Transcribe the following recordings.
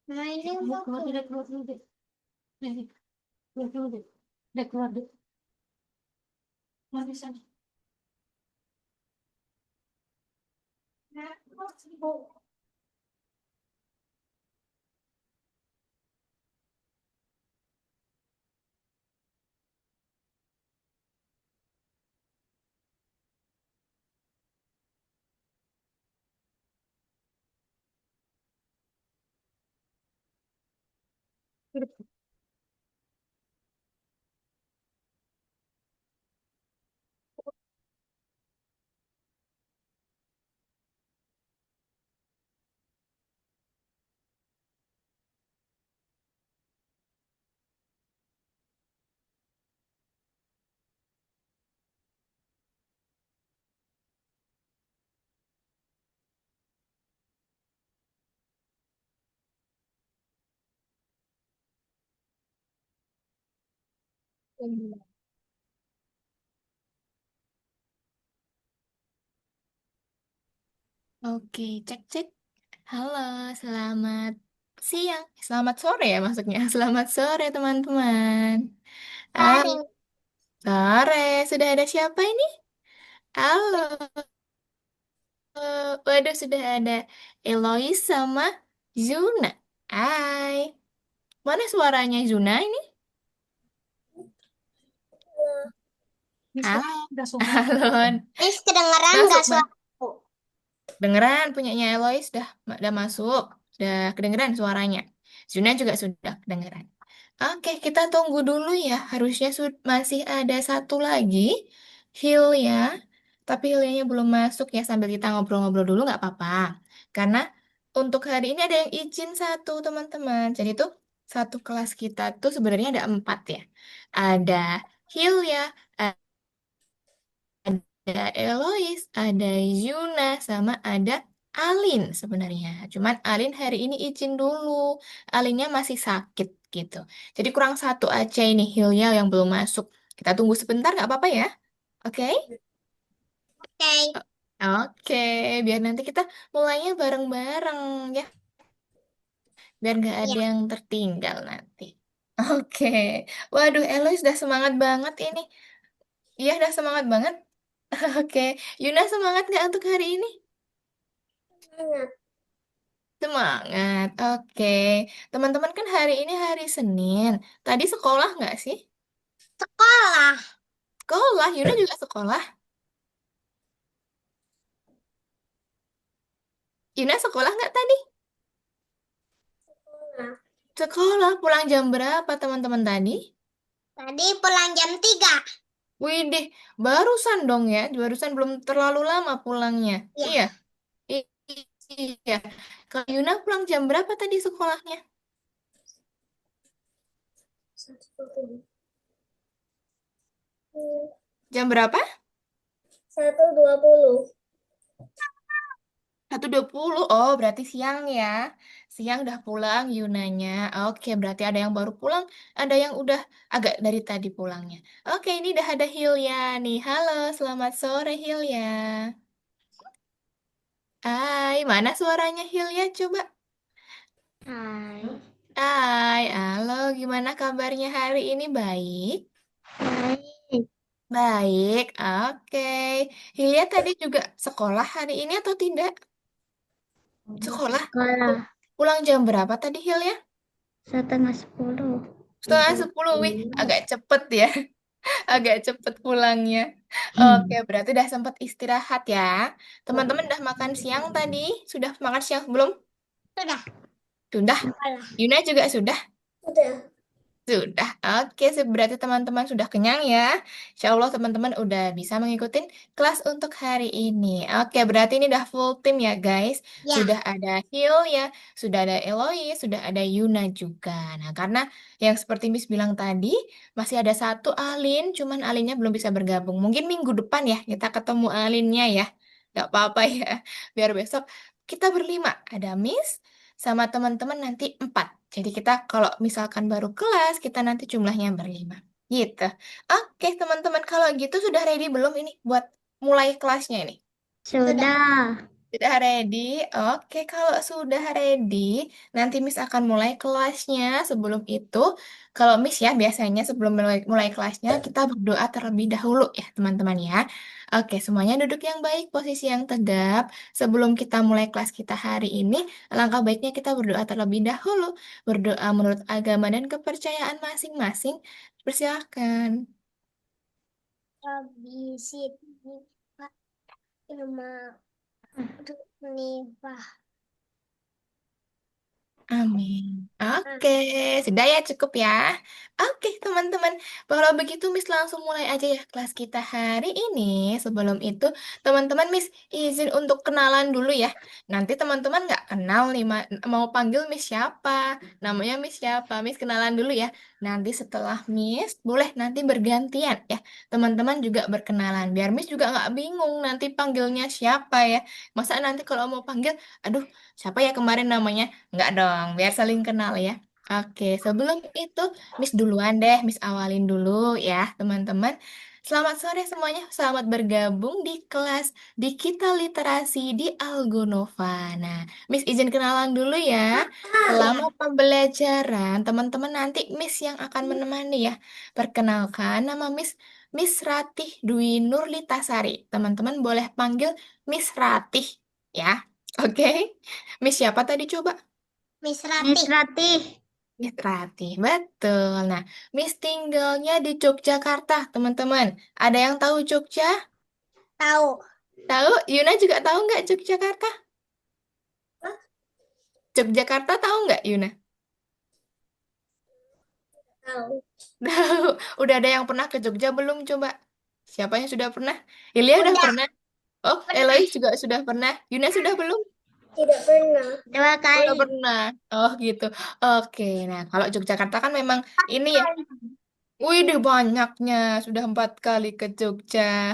Nah, ini keluar, keluar, keluar dulu deh. Nih, keluar dulu deh. Dek, keluar deh. Keluar di sana. Nah, keluar sini, Bu. Oke, cek cek. Halo, selamat siang. Selamat sore ya maksudnya. Selamat sore teman-teman. Ah, Tarik. sore. Sudah ada siapa ini? Halo. Waduh, sudah ada Elois sama Zuna. Hai. Mana suaranya Zuna ini? Miss, Ah, udah suara. halo. Miss, kedengeran Masuk, nggak suaraku? Dengeran punyanya Elois udah masuk, udah kedengeran suaranya. Zuna juga sudah kedengeran. Oke, kita tunggu dulu ya. Harusnya masih ada satu lagi heal ya. Tapi healnya belum masuk ya. Sambil kita ngobrol-ngobrol dulu nggak apa-apa. Karena untuk hari ini ada yang izin satu teman-teman. Jadi tuh satu kelas kita tuh sebenarnya ada 4 ya. Ada heal ya, ada Elois, ada Yuna, sama ada Alin sebenarnya. Cuman Alin hari ini izin dulu. Alinnya masih sakit gitu. Jadi kurang satu aja ini Hilya yang belum masuk. Kita tunggu sebentar nggak apa-apa ya? Oke? Oke. Oke, biar nanti kita mulainya bareng-bareng ya. Biar nggak Ya. ada yang tertinggal nanti. Oke. Waduh, Elois udah semangat banget ini. Iya, udah semangat banget. Oke. Yuna semangat nggak untuk hari ini? Semangat, oke. Teman-teman kan hari ini hari Senin. Tadi sekolah nggak sih? Sekolah. Sekolah, Yuna juga sekolah. Yuna sekolah nggak tadi? Sekolah, pulang jam berapa teman-teman tadi? Tadi pulang jam 3. Widih, barusan dong ya. Barusan belum terlalu lama pulangnya. Ya. Iya, i- iya. Kalau Yuna pulang jam berapa tadi sekolahnya? 1:20. Jam berapa? 1:20. 1:20. Oh, berarti siang ya. Siang udah pulang Yunanya. Oke, berarti ada yang baru pulang, ada yang udah agak dari tadi pulangnya. Oke, ini udah ada Hilya nih. Halo, selamat sore Hilya. Hai, mana suaranya Hilya? Coba. Hai. Hai, halo, gimana kabarnya hari ini? Baik? Baik. Baik, oke. Hilya tadi juga sekolah hari ini atau tidak? Sekolah? Sekolah. Pulang jam berapa tadi Hilya? 9:30. 9:30, wih, agak cepet ya. Agak cepet pulangnya. Oke, Hmm. berarti udah sempat istirahat ya. Teman-teman udah makan siang tadi? Sudah makan siang belum? Sudah. Sudah. Sekolah. Yuna juga sudah? Sudah. Sudah. Oke, berarti teman-teman sudah kenyang ya. Insya Allah teman-teman udah bisa mengikuti kelas untuk hari ini. Oke, berarti ini udah full tim ya guys. Ya. Sudah ada Hil ya, sudah ada Elois, sudah ada Yuna juga. Nah, karena yang seperti Miss bilang tadi, masih ada satu Alin, cuman Alinnya belum bisa bergabung. Mungkin minggu depan ya kita ketemu Alinnya ya. Gak apa-apa ya. Biar besok kita berlima. Ada Miss, sama teman-teman nanti 4. Jadi kita kalau misalkan baru kelas, kita nanti jumlahnya berlima. Gitu. Oke, teman-teman, kalau gitu sudah ready belum ini buat mulai kelasnya ini? Sudah. Sudah ready? Oke, kalau sudah ready, nanti Miss akan mulai kelasnya. Sebelum itu, kalau Miss ya, biasanya sebelum mulai kelasnya, kita berdoa terlebih dahulu ya, teman-teman ya. Oke, semuanya duduk yang baik, posisi yang tegap. Sebelum kita mulai kelas kita hari ini, alangkah baiknya kita berdoa terlebih dahulu. Berdoa menurut agama dan kepercayaan masing-masing. Persilahkan. Habis itu Pak Ilma untuk menimpa. Amin. Oke, sudah ya cukup ya. Oke, teman-teman. Kalau begitu Miss langsung mulai aja ya kelas kita hari ini. Sebelum itu, teman-teman Miss izin untuk kenalan dulu ya. Nanti teman-teman nggak kenal nih mau panggil Miss siapa, namanya Miss siapa. Miss kenalan dulu ya. Nanti setelah Miss, boleh nanti bergantian ya. Teman-teman juga berkenalan. Biar Miss juga nggak bingung nanti panggilnya siapa ya. Masa nanti kalau mau panggil, aduh siapa ya kemarin namanya? Enggak dong, biar saling kenal ya. Oke, sebelum itu, Miss duluan deh, Miss awalin dulu ya, teman-teman. Selamat sore semuanya, selamat bergabung di kelas Digital Literasi di Algonova. Nah, Miss izin kenalan dulu ya. Selama Ya. pembelajaran, teman-teman nanti Miss yang akan menemani ya. Perkenalkan, nama Miss Miss Ratih Dwi Nurlitasari. Teman-teman boleh panggil Miss Ratih ya. Oke. Miss siapa tadi coba? Miss Rati. Miss Rati. Miss Ratih, betul. Nah, Miss tinggalnya di Yogyakarta, teman-teman. Ada yang tahu Jogja? Tahu. Tahu? Yuna juga tahu nggak Yogyakarta? Yogyakarta tahu nggak Yuna? Tahu. Tahu. Udah ada yang pernah ke Jogja belum coba? Siapa yang sudah pernah? Ilya udah Udah. pernah? Oh, Pernah. Elois juga sudah pernah. Yuna sudah belum? Tidak pernah. Dua Udah kali. pernah. Oh, gitu. Oke. Nah, kalau Yogyakarta kan memang ini ya. Wih, deh banyaknya. Sudah 4 kali ke Jogja.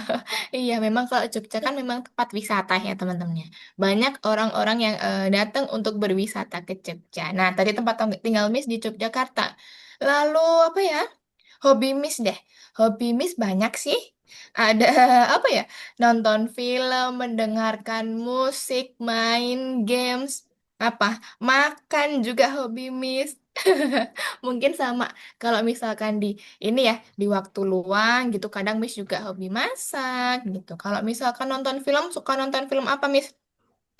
Iya, memang kalau Jogja kan memang tempat wisata ya teman-temannya. Banyak orang-orang yang datang untuk berwisata ke Jogja. Nah, tadi tempat tinggal Miss di Yogyakarta. Lalu apa ya? Hobi Miss deh. Hobi Miss banyak sih. Ada apa ya? Nonton film, mendengarkan musik, main games, apa? Makan juga hobi Miss. Mungkin sama kalau misalkan di ini ya di waktu luang gitu kadang Miss juga hobi masak gitu. Kalau misalkan nonton film suka nonton film apa Miss?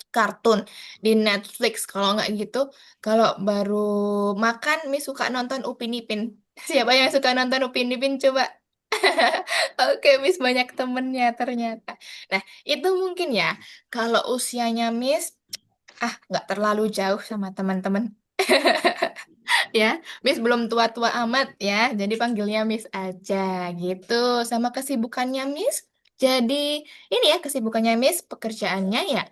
Kartun di Netflix. Kalau nggak gitu, kalau baru makan Miss suka nonton Upin Ipin. Siapa yang suka nonton Upin Ipin coba? Oke, Miss banyak temennya ternyata. Nah, itu mungkin ya kalau usianya Miss nggak terlalu jauh sama teman-teman. Ya, Miss belum tua-tua amat ya, jadi panggilnya Miss aja gitu. Sama kesibukannya Miss, jadi ini ya kesibukannya Miss, pekerjaannya ya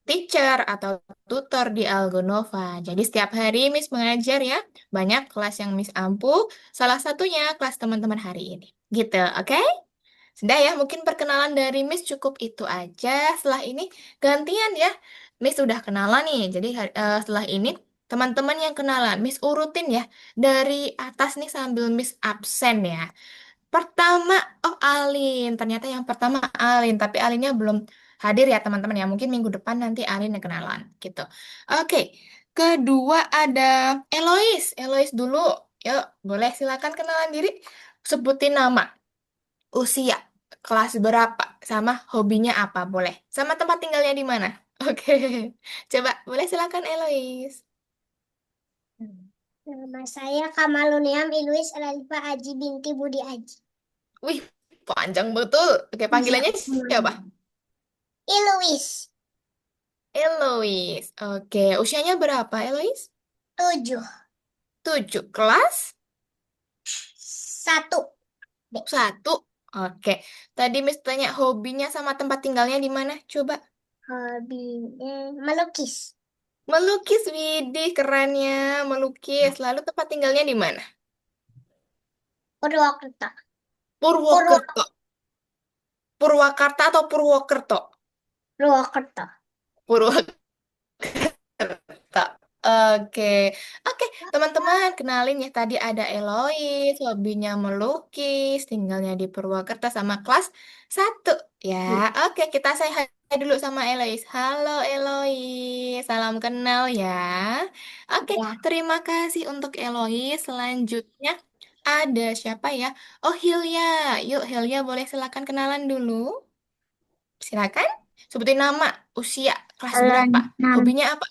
teacher atau tutor di Algonova. Jadi setiap hari Miss mengajar ya, banyak kelas yang Miss ampuh, salah satunya kelas teman-teman hari ini. Gitu, oke? Sudah ya, mungkin perkenalan dari Miss cukup itu aja. Setelah ini gantian ya. Miss sudah kenalan nih. Jadi setelah ini teman-teman yang kenalan, Miss urutin ya dari atas nih sambil Miss absen ya. Pertama, oh Alin. Ternyata yang pertama Alin, tapi Alinnya belum hadir ya teman-teman ya. Mungkin minggu depan nanti Alin yang kenalan gitu. Oke. Kedua ada Elois. Elois dulu. Yuk, boleh silakan kenalan diri. Sebutin nama, usia, kelas berapa, sama hobinya apa, boleh. Sama tempat tinggalnya di mana. Oke. Coba, boleh silakan Elois. Nama saya Kamaluniam Iluis Alalifa Aji binti Budi Aji. Wih, panjang betul. Oke, Iya. panggilannya siapa? Iluis. Elois. Oke, usianya berapa, Elois? 7. 7. Kelas 1. B. 1. Oke. Tadi Miss tanya hobinya sama tempat tinggalnya di mana? Coba. Hobinya melukis. Melukis, widih, kerennya. Melukis. Lalu tempat tinggalnya di mana? Purwokerto. Purwokerto. Purwakarta atau Purwokerto? Purwokerto. Purwokerto. Oke, oke, teman-teman, kenalin ya tadi ada Elois, hobinya melukis, tinggalnya di Purwakarta sama kelas 1. Ya, oke, kita say dulu sama Elois. Halo Elois, salam kenal ya. Oke, Ya. terima kasih untuk Elois. Selanjutnya ada siapa ya? Oh, Hilya. Yuk, Hilya boleh silakan kenalan dulu. Silakan. Sebutin nama, usia, kelas Halo, berapa, nam- hobinya apa?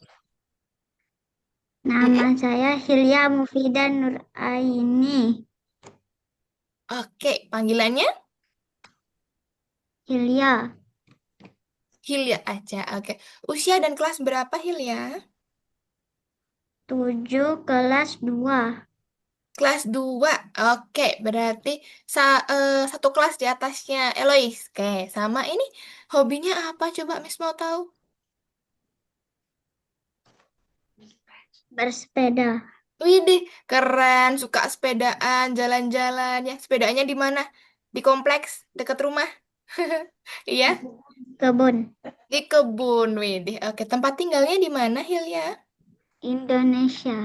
nama Mm-mm. saya Hilya Mufidah Nuraini. Oke, panggilannya Hilya, Hilya aja. Oke, usia dan kelas berapa Hilya? 7 kelas 2. Kelas 2. Oke, berarti satu kelas di atasnya Elois. Oke, sama ini hobinya apa coba Miss mau tahu? Bersepeda Widih, keren, suka sepedaan, jalan-jalan ya. Sepedanya di mana? Di kompleks, dekat rumah. Iya, kebun di kebun, widih. Oke, tempat tinggalnya di mana Hilya? Indonesia.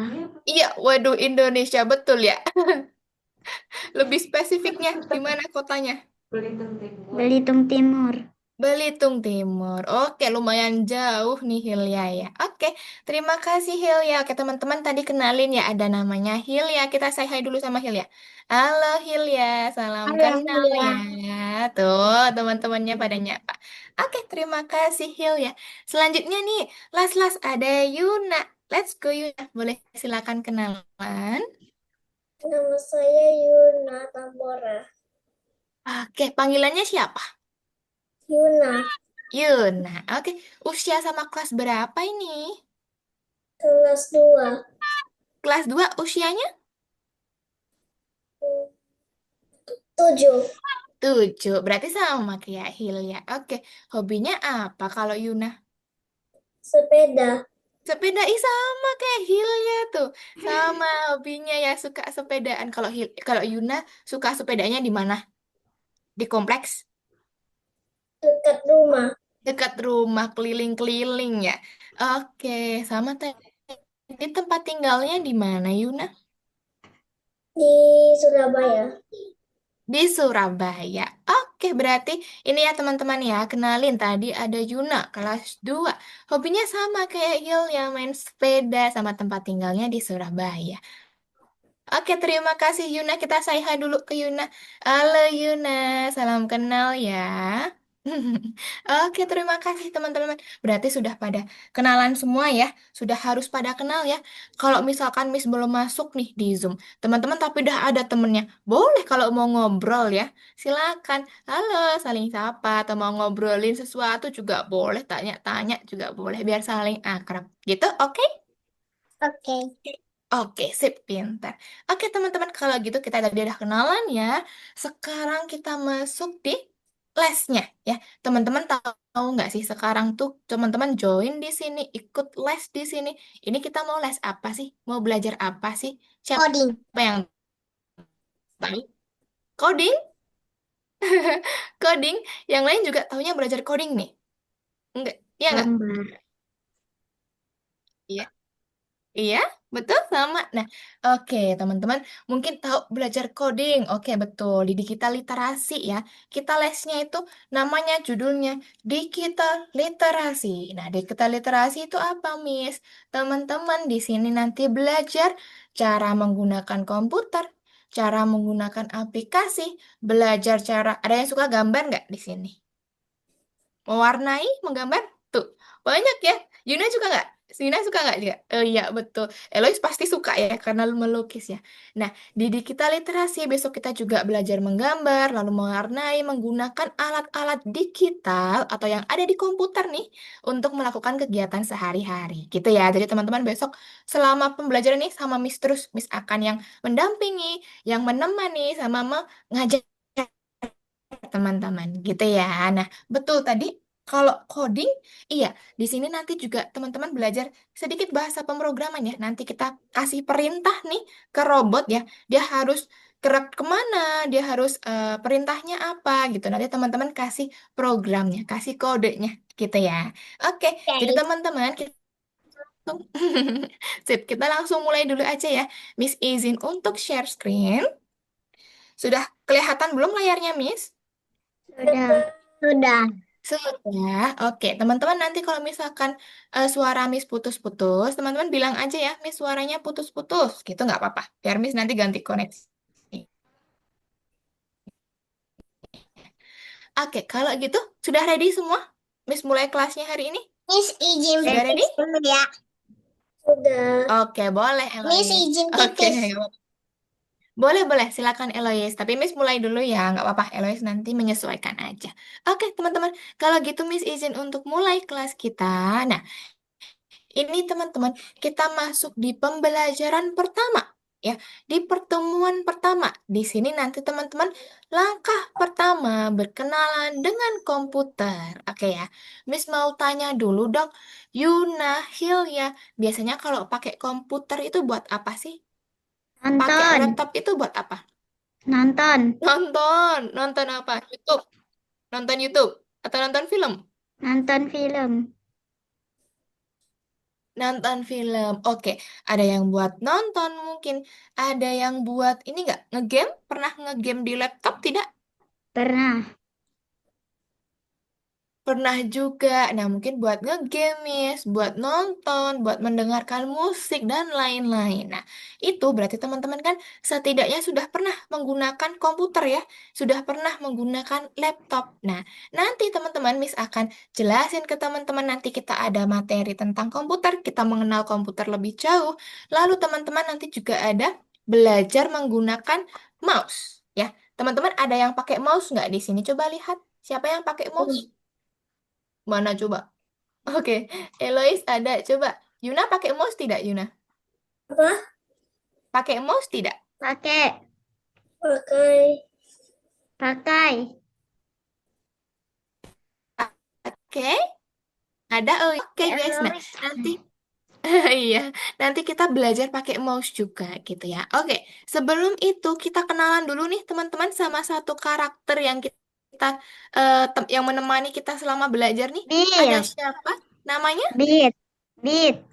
Iya, waduh Indonesia betul ya. Lebih spesifiknya di mana kotanya? Belitung Timur. Belitung Timur. Oke, lumayan jauh nih Hilya ya. Oke, terima kasih Hilya. Oke, teman-teman tadi kenalin ya ada namanya Hilya. Kita say hi dulu sama Hilya. Halo Hilya, salam Halo, kenal ya. Hilya. Tuh, teman-temannya pada nyapa. Oke, terima kasih Hilya. Selanjutnya nih, las-las ada Yuna. Let's go Yuna. Boleh silakan kenalan. Nama saya Yuna Tambora. Oke, panggilannya siapa? Yuna, Yuna. Oke, usia sama kelas berapa ini? kelas 2. Kelas 2 usianya? 7. 7. Berarti sama kayak Hilya. Oke, hobinya apa kalau Yuna? Sepeda. Sepeda, sama kayak Hilya tuh. Sama hobinya ya suka sepedaan. Kalau Yuna suka sepedanya di mana? Di kompleks? Dekat rumah. Dekat rumah, keliling-keliling ya. Oke, sama tadi tempat tinggalnya di mana Yuna? Di Surabaya. Di Surabaya. Oke, berarti ini ya teman-teman ya, kenalin tadi ada Yuna, kelas 2. Hobinya sama kayak Hilya, main sepeda sama tempat tinggalnya di Surabaya. Oke, terima kasih Yuna. Kita say hi dulu ke Yuna. Halo Yuna, salam kenal ya. Oke, terima kasih teman-teman. Berarti sudah pada kenalan semua ya. Sudah harus pada kenal ya. Kalau misalkan Miss belum masuk nih di Zoom, teman-teman tapi udah ada temennya. Boleh kalau mau ngobrol ya. Silakan. Halo, saling sapa atau mau ngobrolin sesuatu juga boleh. Tanya-tanya juga boleh biar saling akrab. Gitu, oke? Oke. Oke, sip, pintar. Oke, teman-teman, kalau gitu kita tadi udah kenalan ya. Sekarang kita masuk di lesnya ya. Teman-teman tahu nggak sih sekarang tuh teman-teman join di sini, ikut les di sini. Ini kita mau les apa sih? Mau belajar apa sih? Coding. Siapa yang tahu? Coding? Coding? Yang lain juga taunya belajar coding nih. Enggak? Iya nggak? Gambar. Iya. Iya, betul sama. Nah, oke teman-teman, mungkin tahu belajar coding. Oke, betul. Di digital literasi ya. Kita lesnya itu namanya judulnya digital literasi. Nah, digital literasi itu apa, Miss? Teman-teman di sini nanti belajar cara menggunakan komputer, cara menggunakan aplikasi, belajar cara. Ada yang suka gambar nggak di sini? Mewarnai, menggambar? Tuh, banyak ya. Yuna suka nggak? Yuna suka nggak juga? Oh iya, betul. Elois pasti suka ya, karena melukis ya. Nah, di digital literasi besok kita juga belajar menggambar, lalu mewarnai, menggunakan alat-alat digital atau yang ada di komputer nih untuk melakukan kegiatan sehari-hari. Gitu ya. Jadi teman-teman besok selama pembelajaran ini sama Miss terus, Miss akan yang mendampingi, yang menemani, sama mengajar teman-teman gitu ya. Nah, betul tadi kalau coding, iya, di sini nanti juga teman-teman belajar sedikit bahasa pemrograman ya. Nanti kita kasih perintah nih ke robot ya. Dia harus gerak kemana, dia harus perintahnya apa gitu. Nanti teman-teman kasih programnya, kasih kodenya gitu ya. Oke, jadi Oke. teman-teman kita Sip, kita langsung mulai dulu aja ya. Miss izin untuk share screen. Sudah kelihatan belum layarnya, Miss? Sudah. Sudah. Sudah. Oke, teman-teman nanti kalau misalkan suara Miss putus-putus, teman-teman bilang aja ya, Miss suaranya putus-putus. Gitu nggak apa-apa. Biar Miss nanti ganti koneksi. Oke, kalau gitu sudah ready semua? Miss mulai kelasnya hari ini? Miss izin Sudah ready? pipis dulu ya. Sudah. Oke, boleh Miss Eloise. izin Oke, pipis. nggak apa-apa. Boleh, boleh. Silakan Eloise. Tapi Miss mulai dulu ya. Nggak apa-apa. Eloise nanti menyesuaikan aja. Oke, teman-teman. Kalau gitu Miss izin untuk mulai kelas kita. Nah, ini teman-teman, kita masuk di pembelajaran pertama. Ya, di pertemuan pertama. Di sini nanti teman-teman, langkah pertama berkenalan dengan komputer. Oke ya, Miss mau tanya dulu dong, Yuna, Hilya, biasanya kalau pakai komputer itu buat apa sih? Pakai Nonton. laptop itu buat apa? Nonton. Nonton, nonton apa? YouTube, nonton YouTube, atau nonton film? Nonton film. Nonton film. Oke, ada yang buat nonton mungkin. Ada yang buat ini nggak? Ngegame? Pernah ngegame di laptop tidak? Pernah. Pernah juga. Nah, mungkin buat ngegame, Miss, buat nonton, buat mendengarkan musik, dan lain-lain. Nah, itu berarti teman-teman kan setidaknya sudah pernah menggunakan komputer ya. Sudah pernah menggunakan laptop. Nah, nanti teman-teman Miss akan jelasin ke teman-teman nanti kita ada materi tentang komputer. Kita mengenal komputer lebih jauh. Lalu teman-teman nanti juga ada belajar menggunakan mouse. Ya, teman-teman ada yang pakai mouse nggak di sini? Coba lihat. Siapa yang pakai mouse? Mana coba? Oke, Eloise ada. Coba. Yuna pakai mouse tidak, Yuna? Apa? Pakai mouse tidak? Pakai. Pakai. Pakai. Oke, ada. Oh, oke guys. Nah, nanti iya, nanti kita belajar pakai mouse juga gitu ya. Oke, sebelum itu kita kenalan dulu nih teman-teman sama satu karakter yang kita yang menemani kita selama belajar nih. Ada Beat. siapa? Namanya? Beat. Beat.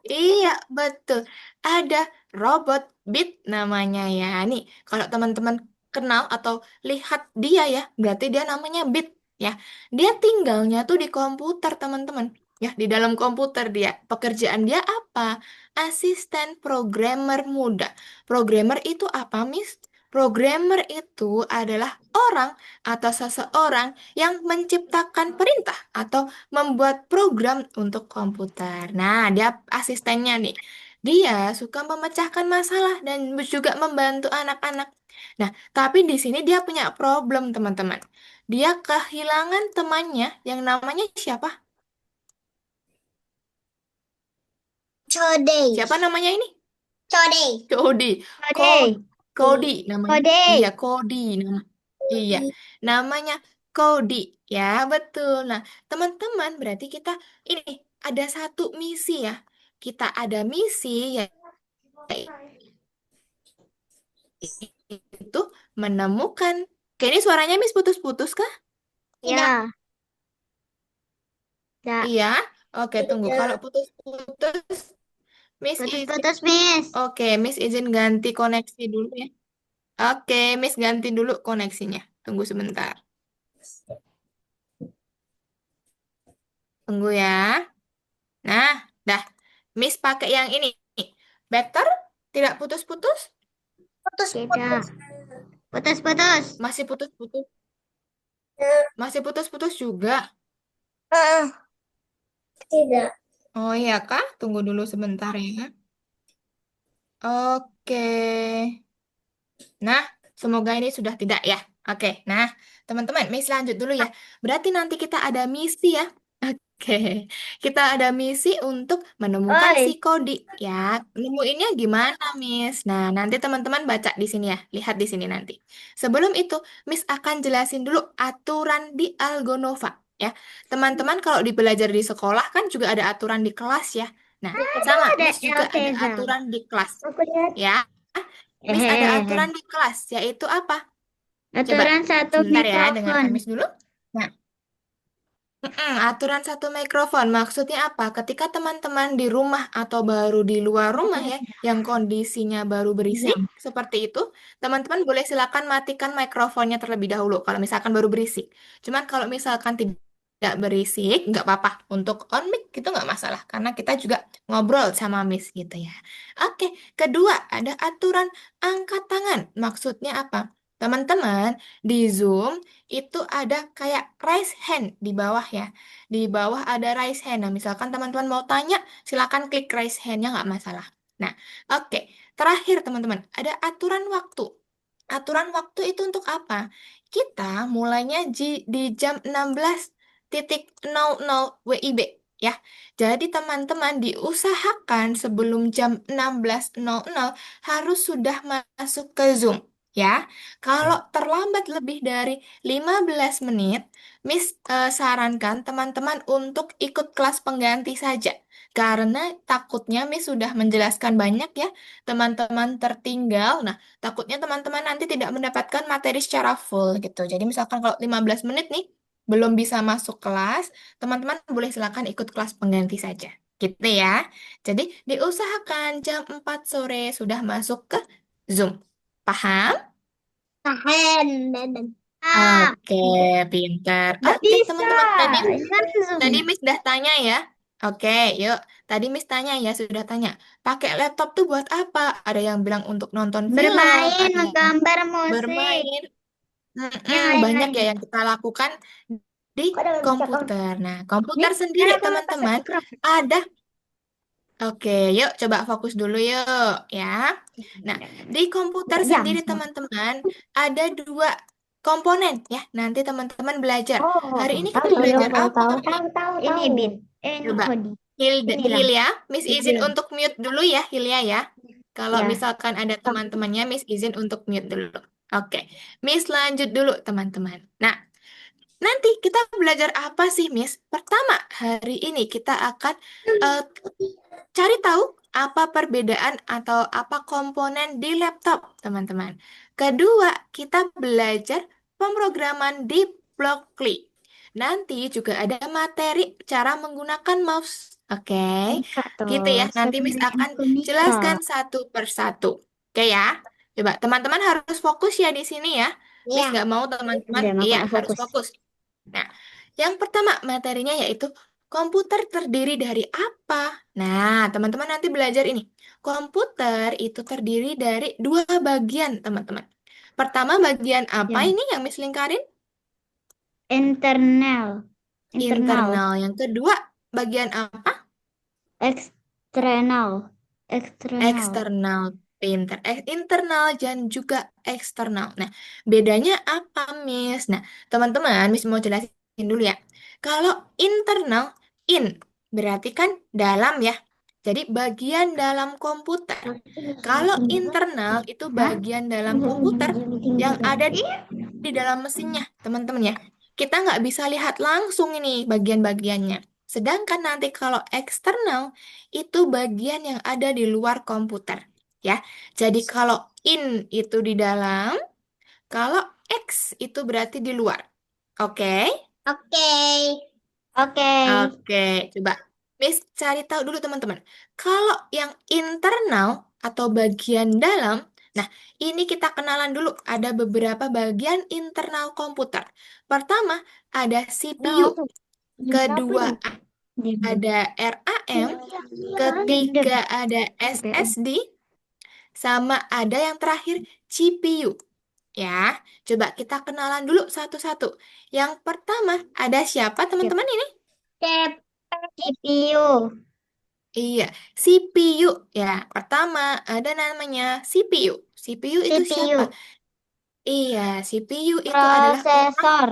Iya, betul. Ada robot Beat namanya ya. Nih, kalau teman-teman kenal atau lihat dia ya, berarti dia namanya Beat ya. Dia tinggalnya tuh di komputer, teman-teman. Ya, di dalam komputer dia. Pekerjaan dia apa? Asisten programmer muda. Programmer itu apa, Miss? Programmer itu adalah orang atau seseorang yang menciptakan perintah atau membuat program untuk komputer. Nah, dia asistennya nih. Dia suka memecahkan masalah dan juga membantu anak-anak. Nah, tapi di sini dia punya problem, teman-teman. Dia kehilangan temannya yang namanya siapa? Codey. Siapa namanya ini? Codey. Cody. Codey. Cody namanya. Codey. Iya, Cody nama. Iya, namanya Cody. Ya, betul. Nah, teman-teman, berarti kita ini ada satu misi ya. Kita ada misi yaitu menemukan. Kayak ini suaranya Miss putus-putus kah? Ya. Ya. Iya. Oke, tunggu. Kalau Tidak. putus-putus, Miss izin. Putus-putus, Miss. Oke, Miss izin ganti koneksi dulu ya. Oke, Miss ganti dulu koneksinya. Tunggu sebentar. Tunggu ya. Nah, dah. Miss pakai yang ini. Better? Tidak putus-putus? Tidak. Putus-putus. Masih putus-putus? Masih putus-putus juga? Tidak. Oh iya kah? Tunggu dulu sebentar ya. Oke. Nah, semoga ini sudah tidak ya. Oke, nah teman-teman, Miss lanjut dulu ya. Berarti nanti kita ada misi ya. Oke, kita ada misi untuk menemukan si Oi. Kodi ya. Nemuinnya gimana, Miss? Nah, nanti teman-teman baca di sini ya. Lihat di sini nanti. Sebelum itu, Miss akan jelasin dulu aturan di Algonova ya. Teman-teman kalau di belajar di sekolah kan juga ada aturan di kelas ya. Nah, sama, Ada Miss juga ada Elkeza. aturan di kelas Aku lihat. ya. Miss ada aturan di kelas, yaitu apa? Coba, Aturan satu sebentar ya, mikrofon. dengarkan Miss dulu. Nah, aturan satu mikrofon, maksudnya apa? Ketika teman-teman di rumah atau baru di luar rumah ya, yang kondisinya baru berisik, seperti itu, teman-teman boleh silakan matikan mikrofonnya terlebih dahulu, kalau misalkan baru berisik. Cuman kalau misalkan tidak nggak berisik, nggak apa-apa. Untuk on mic itu nggak masalah, karena kita juga ngobrol sama Miss gitu ya. Oke, kedua ada aturan angkat tangan. Maksudnya apa? Teman-teman, di Zoom itu ada kayak raise hand di bawah ya. Di bawah ada raise hand. Nah, misalkan teman-teman mau tanya, silakan klik raise hand-nya nggak masalah. Nah, oke. Terakhir teman-teman, ada aturan waktu. Aturan waktu itu untuk apa? Kita mulainya di jam 16.00 WIB ya. Jadi teman-teman diusahakan sebelum jam 16.00 harus sudah masuk ke Zoom ya. Kalau terlambat lebih dari 15 menit, Miss sarankan teman-teman untuk ikut kelas pengganti saja. Karena takutnya Miss sudah menjelaskan banyak ya, teman-teman tertinggal. Nah, takutnya teman-teman nanti tidak mendapatkan materi secara full gitu. Jadi misalkan kalau 15 menit nih belum bisa masuk kelas, teman-teman boleh silakan ikut kelas pengganti saja. Gitu ya. Jadi diusahakan jam 4 sore sudah masuk ke Zoom. Paham? Tahan. Ah, Oke, pintar. nggak Oke, bisa. teman-teman tadi Ini kan Zoom. tadi Miss udah tanya ya. Oke, yuk. Tadi Miss tanya ya, sudah tanya. Pakai laptop tuh buat apa? Ada yang bilang untuk nonton film, Bermain, ada yang menggambar musik. bermain. Yang Banyak lain-lain. ya yang kita lakukan di Kok ada cakap? komputer. Nah, komputer Nih, kan sendiri aku lepas teman-teman mikrofon. ada. Oke, yuk coba fokus dulu yuk ya. Nah, di komputer Nggak jam sendiri semua. teman-teman ada dua komponen ya. Nanti teman-teman belajar. Oh, Hari ini tahu kita tahu belajar tahu apa, tahu Miss? tahu. Ini Bin. Ini Coba. Hodi. Ini Hil lah. ya, Miss izin Ini. untuk mute dulu ya, Hilya ya. Kalau Ya. misalkan ada teman-temannya, Miss izin untuk mute dulu. Oke, Miss lanjut dulu teman-teman. Nah, nanti kita belajar apa sih, Miss? Pertama, hari ini kita akan eh, cari tahu apa perbedaan atau apa komponen di laptop, teman-teman. Kedua, kita belajar pemrograman di Blockly. Nanti juga ada materi cara menggunakan mouse. Oke, Bisa gitu ya. tuh. Nanti Miss Sebenarnya akan aku bisa. jelaskan satu persatu. Oke ya. Coba teman-teman harus fokus ya di sini ya. Miss Iya. nggak mau teman-teman, Udah, aku iya nggak harus fokus. fokus. Nah, yang pertama materinya yaitu komputer terdiri dari apa? Nah, teman-teman nanti belajar ini. Komputer itu terdiri dari dua bagian, teman-teman. Pertama, bagian apa Ya. ini yang Miss lingkarin? Internal. Internal. Internal. Yang kedua, bagian apa? Eksternal. Eksternal. Eksternal. Pinter. Internal dan juga eksternal. Nah, bedanya apa, Miss? Nah, teman-teman, Miss mau jelasin dulu ya. Kalau internal, in, berarti kan dalam ya. Jadi bagian dalam komputer. Kalau internal itu Hah? bagian dalam komputer yang ada di dalam mesinnya, teman-teman ya. Kita nggak bisa lihat langsung ini bagian-bagiannya. Sedangkan nanti kalau eksternal itu bagian yang ada di luar komputer, ya. Jadi kalau in itu di dalam, kalau X itu berarti di luar. Oke? Oke. Oke. Oke, coba Miss cari tahu dulu teman-teman. Kalau yang internal atau bagian dalam, nah ini kita kenalan dulu. Ada beberapa bagian internal komputer. Pertama ada CPU, No. kedua Diam. ada RAM, Diam. ketiga ada SSD, sama ada yang terakhir GPU. Ya, coba kita kenalan dulu satu-satu. Yang pertama ada siapa teman-teman ini? CPU. Iya, CPU ya. Pertama ada namanya CPU. CPU itu siapa? CPU. Iya, CPU itu adalah orang. Prosesor.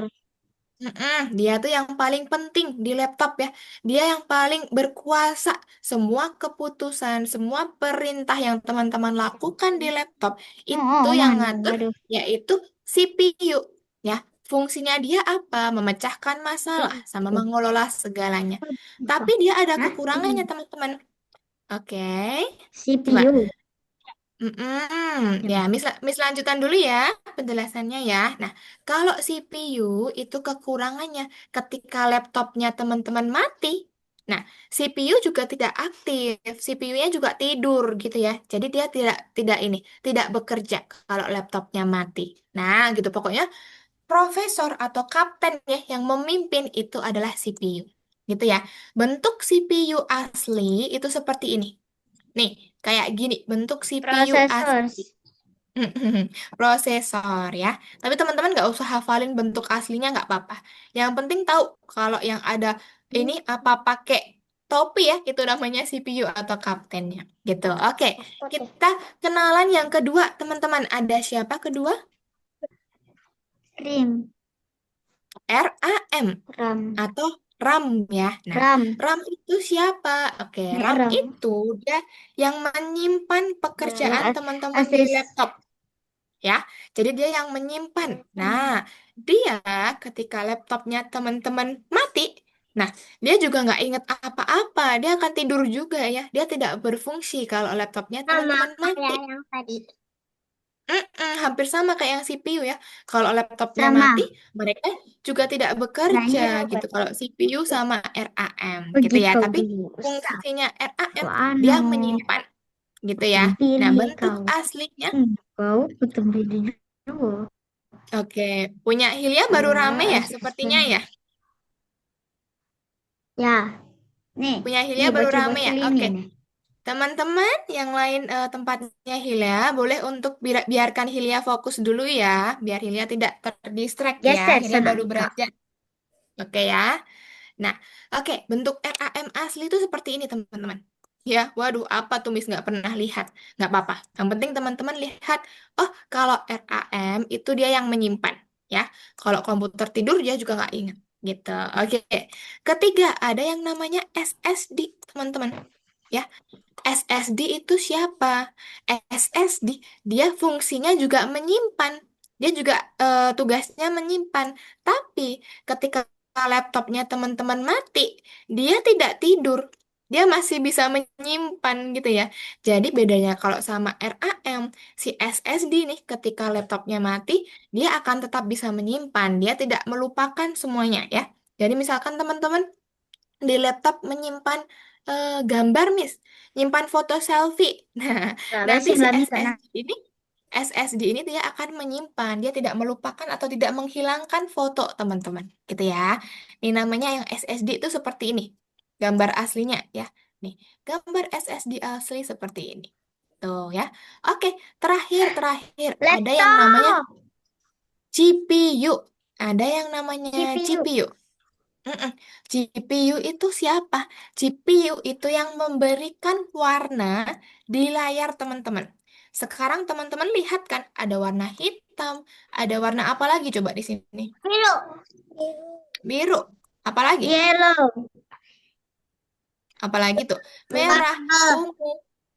Dia tuh yang paling penting di laptop ya. Dia yang paling berkuasa. Semua keputusan, semua perintah yang teman-teman lakukan di laptop itu yang ngatur Waduh. yaitu CPU ya. Fungsinya dia apa? Memecahkan masalah sama mengelola segalanya. Tapi dia ada Hah? kekurangannya teman-teman. Oke, coba. CPU. Ya, Miss lanjutan dulu ya penjelasannya ya. Nah, kalau CPU itu kekurangannya ketika laptopnya teman-teman mati, nah CPU juga tidak aktif, CPU-nya juga tidur gitu ya. Jadi dia tidak tidak bekerja kalau laptopnya mati. Nah, gitu pokoknya profesor atau kapten ya yang memimpin itu adalah CPU. Gitu ya. Bentuk CPU asli itu seperti ini. Nih, kayak gini bentuk CPU Prosesor. asli. Prosesor ya. Tapi teman-teman nggak usah hafalin bentuk aslinya nggak apa-apa. Yang penting tahu kalau yang ada ini apa pakai topi ya, itu namanya CPU atau kaptennya. Gitu. Oke, kita kenalan yang kedua teman-teman. Ada siapa kedua? RAM. RAM RAM. atau RAM ya. Nah, RAM. RAM itu siapa? Oke, Nih, RAM RAM. itu dia yang menyimpan pekerjaan As- teman-teman di Asis. laptop ya. Jadi dia yang menyimpan. Nah, dia ketika laptopnya teman-teman mati, nah dia juga nggak inget apa-apa. Dia akan tidur juga ya. Dia tidak berfungsi kalau laptopnya Sama teman-teman mati. kayak yang tadi. Hampir sama kayak yang CPU ya. Kalau laptopnya Sama. mati, mereka juga tidak bekerja Lanjut. gitu. Kalau CPU sama RAM gitu ya. Begitu tapi dulu. fungsinya RAM dia Anu. menyimpan gitu ya. Nah, Pilih bentuk kau. aslinya, Kau betul dulu. oke, punya Hilya baru rame ya, sepertinya ya. Ya, nih, Punya Hilya nih baru rame ya. bocil-bocil ini Oke, nih. teman-teman yang lain tempatnya Hilya, boleh untuk biarkan Hilya fokus dulu ya, biar Hilya tidak terdistract ya. Geser Hilya sana, baru Kak. belajar. Oke ya. Nah, oke, bentuk RAM asli itu seperti ini, teman-teman. Ya, waduh, apa tuh Miss nggak pernah lihat? Nggak apa-apa. Yang penting teman-teman lihat, oh, kalau RAM itu dia yang menyimpan, ya. Kalau komputer tidur dia juga nggak ingat, gitu. Oke. Ketiga, ada yang namanya SSD, teman-teman. Ya, SSD itu siapa? SSD, dia fungsinya juga menyimpan. Dia juga tugasnya menyimpan. Tapi ketika laptopnya teman-teman mati, dia tidak tidur. Dia masih bisa menyimpan gitu ya. Jadi bedanya kalau sama RAM, si SSD nih ketika laptopnya mati, dia akan tetap bisa menyimpan. Dia tidak melupakan semuanya ya. Jadi misalkan teman-teman di laptop menyimpan gambar, Miss, nyimpan foto selfie. Nah, Nggak nanti bisa, si nggak bisa. Nah, SSD ini dia akan menyimpan, dia tidak melupakan atau tidak menghilangkan foto teman-teman, gitu ya. Ini namanya yang SSD itu seperti ini, gambar aslinya ya. Nih, gambar SSD asli seperti ini. Tuh ya. Oke, terakhir ada yang namanya laptop, GPU. Ada yang namanya CPU. GPU. Mm-mm. GPU itu siapa? GPU itu yang memberikan warna di layar teman-teman. Sekarang teman-teman lihat kan, ada warna hitam, ada warna apa lagi coba di sini? Biru. Biru. Apalagi? Yellow. Apalagi tuh? Merah, ungu,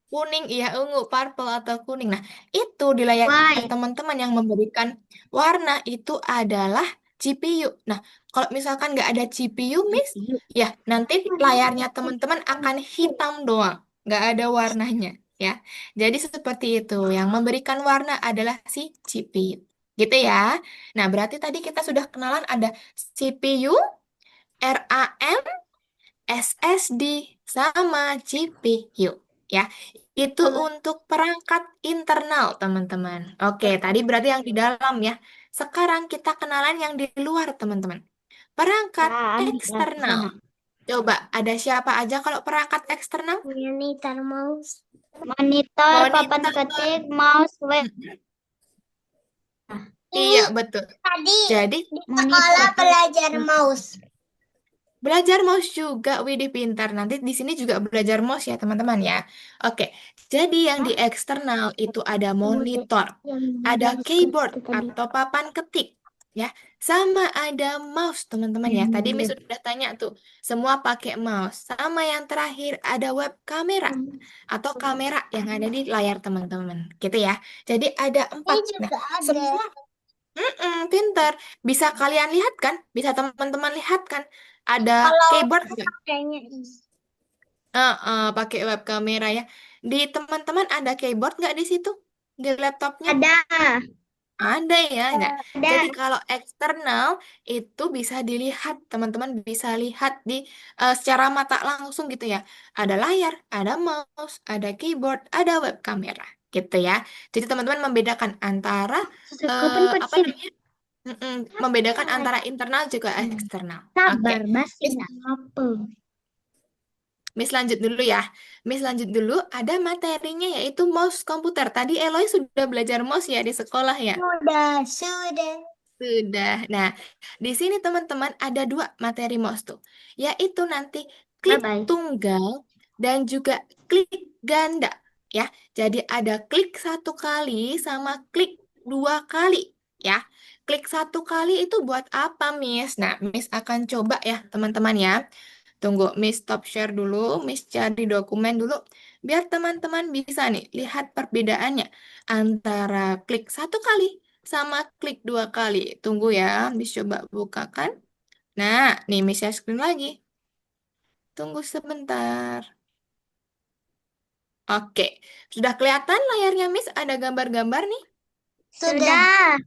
kuning, iya ungu, purple atau kuning. Nah, itu di layar White. teman-teman yang memberikan warna itu adalah GPU. Nah, kalau misalkan nggak ada GPU, Miss, CPU. ya nanti layarnya teman-teman akan hitam doang, nggak ada warnanya, ya. Jadi seperti itu. Yang memberikan warna adalah si GPU. Gitu ya. Nah, berarti tadi kita sudah kenalan ada CPU, RAM, SSD sama GPU ya. Itu untuk perangkat internal, teman-teman. Oke, tadi berarti yang di dalam ya. Sekarang kita kenalan yang di luar, teman-teman. Perangkat Ya, di eksternal. sana. Coba, ada siapa aja kalau perangkat eksternal? Monitor mouse. Monitor, papan Monitor. ketik, mouse, web. Iya, betul. Tadi Jadi, di sekolah belajar mouse. belajar mouse juga, Widih pintar. Nanti di sini juga belajar mouse ya, teman-teman ya. Oke, jadi yang di eksternal itu ada monitor, ada keyboard atau papan ketik, ya. Sama ada mouse, teman-teman ya. Tadi Miss sudah tanya tuh, semua pakai mouse. Sama yang terakhir ada web kamera atau kamera yang ada di layar teman-teman, gitu ya. Jadi ada 4. Ini Nah, juga ada. semua pinter. Bisa kalian lihat kan? Bisa teman-teman lihat kan? Ada Kalau keyboard nggak? kayaknya ini. Pakai web kamera ya. Di teman-teman ada keyboard nggak di situ? Di laptopnya? Ada. Ada ya. Nah, jadi Ada. kalau eksternal itu bisa dilihat, teman-teman bisa lihat di secara mata langsung gitu ya. Ada layar, ada mouse, ada keyboard, ada web kamera gitu ya. Jadi teman-teman membedakan antara Kapan apa kecil? namanya? Membedakan antara internal juga eksternal. Oke. Sabar, masih Miss, apa? Miss lanjut dulu ya. Miss lanjut dulu, ada materinya yaitu mouse komputer. Tadi Eloy sudah belajar mouse ya di sekolah ya? Sudah. Sudah. Nah, di sini teman-teman ada dua materi mouse tuh, yaitu nanti klik Bye-bye. tunggal dan juga klik ganda ya. Jadi ada klik satu kali sama klik dua kali ya. Klik satu kali itu buat apa, Miss? Nah, Miss akan coba ya, teman-teman ya. Tunggu, Miss stop share dulu, Miss cari dokumen dulu, biar teman-teman bisa nih lihat perbedaannya antara klik satu kali sama klik dua kali. Tunggu ya, Miss coba bukakan. Nah, nih Miss share screen lagi. Tunggu sebentar. Oke, sudah kelihatan layarnya Miss ada gambar-gambar nih? Sudah.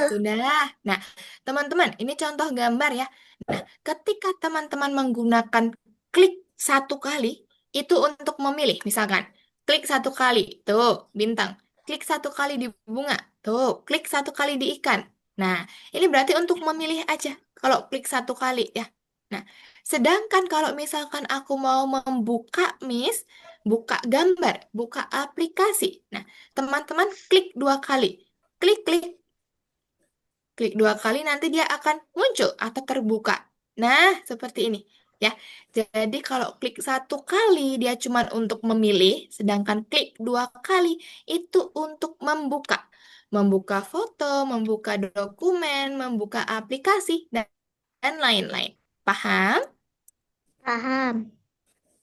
Sudah. Nah, teman-teman, ini contoh gambar ya. Nah, ketika teman-teman menggunakan klik satu kali, itu untuk memilih. Misalkan, klik satu kali, tuh, bintang. Klik satu kali di bunga, tuh, klik satu kali di ikan. Nah, ini berarti untuk memilih aja. Kalau klik satu kali ya. Nah, sedangkan kalau misalkan aku mau membuka, Miss, buka gambar, buka aplikasi. Nah, teman-teman klik dua kali. Klik, klik, klik dua kali nanti dia akan muncul atau terbuka. Nah, seperti ini ya. Jadi kalau klik satu kali dia cuma untuk memilih, sedangkan klik dua kali itu untuk membuka. Membuka foto, membuka dokumen, membuka aplikasi, dan lain-lain. Paham? Paham.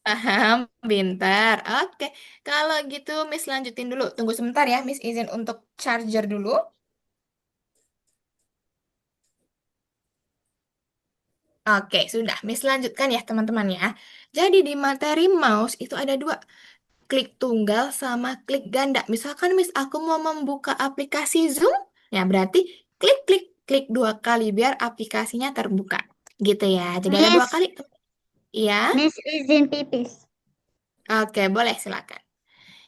Paham, pintar. Oke, kalau gitu Miss lanjutin dulu. Tunggu sebentar ya, Miss izin untuk charger dulu. Oke, sudah. Miss lanjutkan ya teman-teman ya. Jadi di materi mouse itu ada dua, klik tunggal sama klik ganda. Misalkan Miss aku mau membuka aplikasi Zoom, ya berarti klik-klik, klik dua kali biar aplikasinya terbuka. Gitu ya. Jadi ada dua Miss, kali. Iya. Miss izin pipis. Oke, boleh silakan.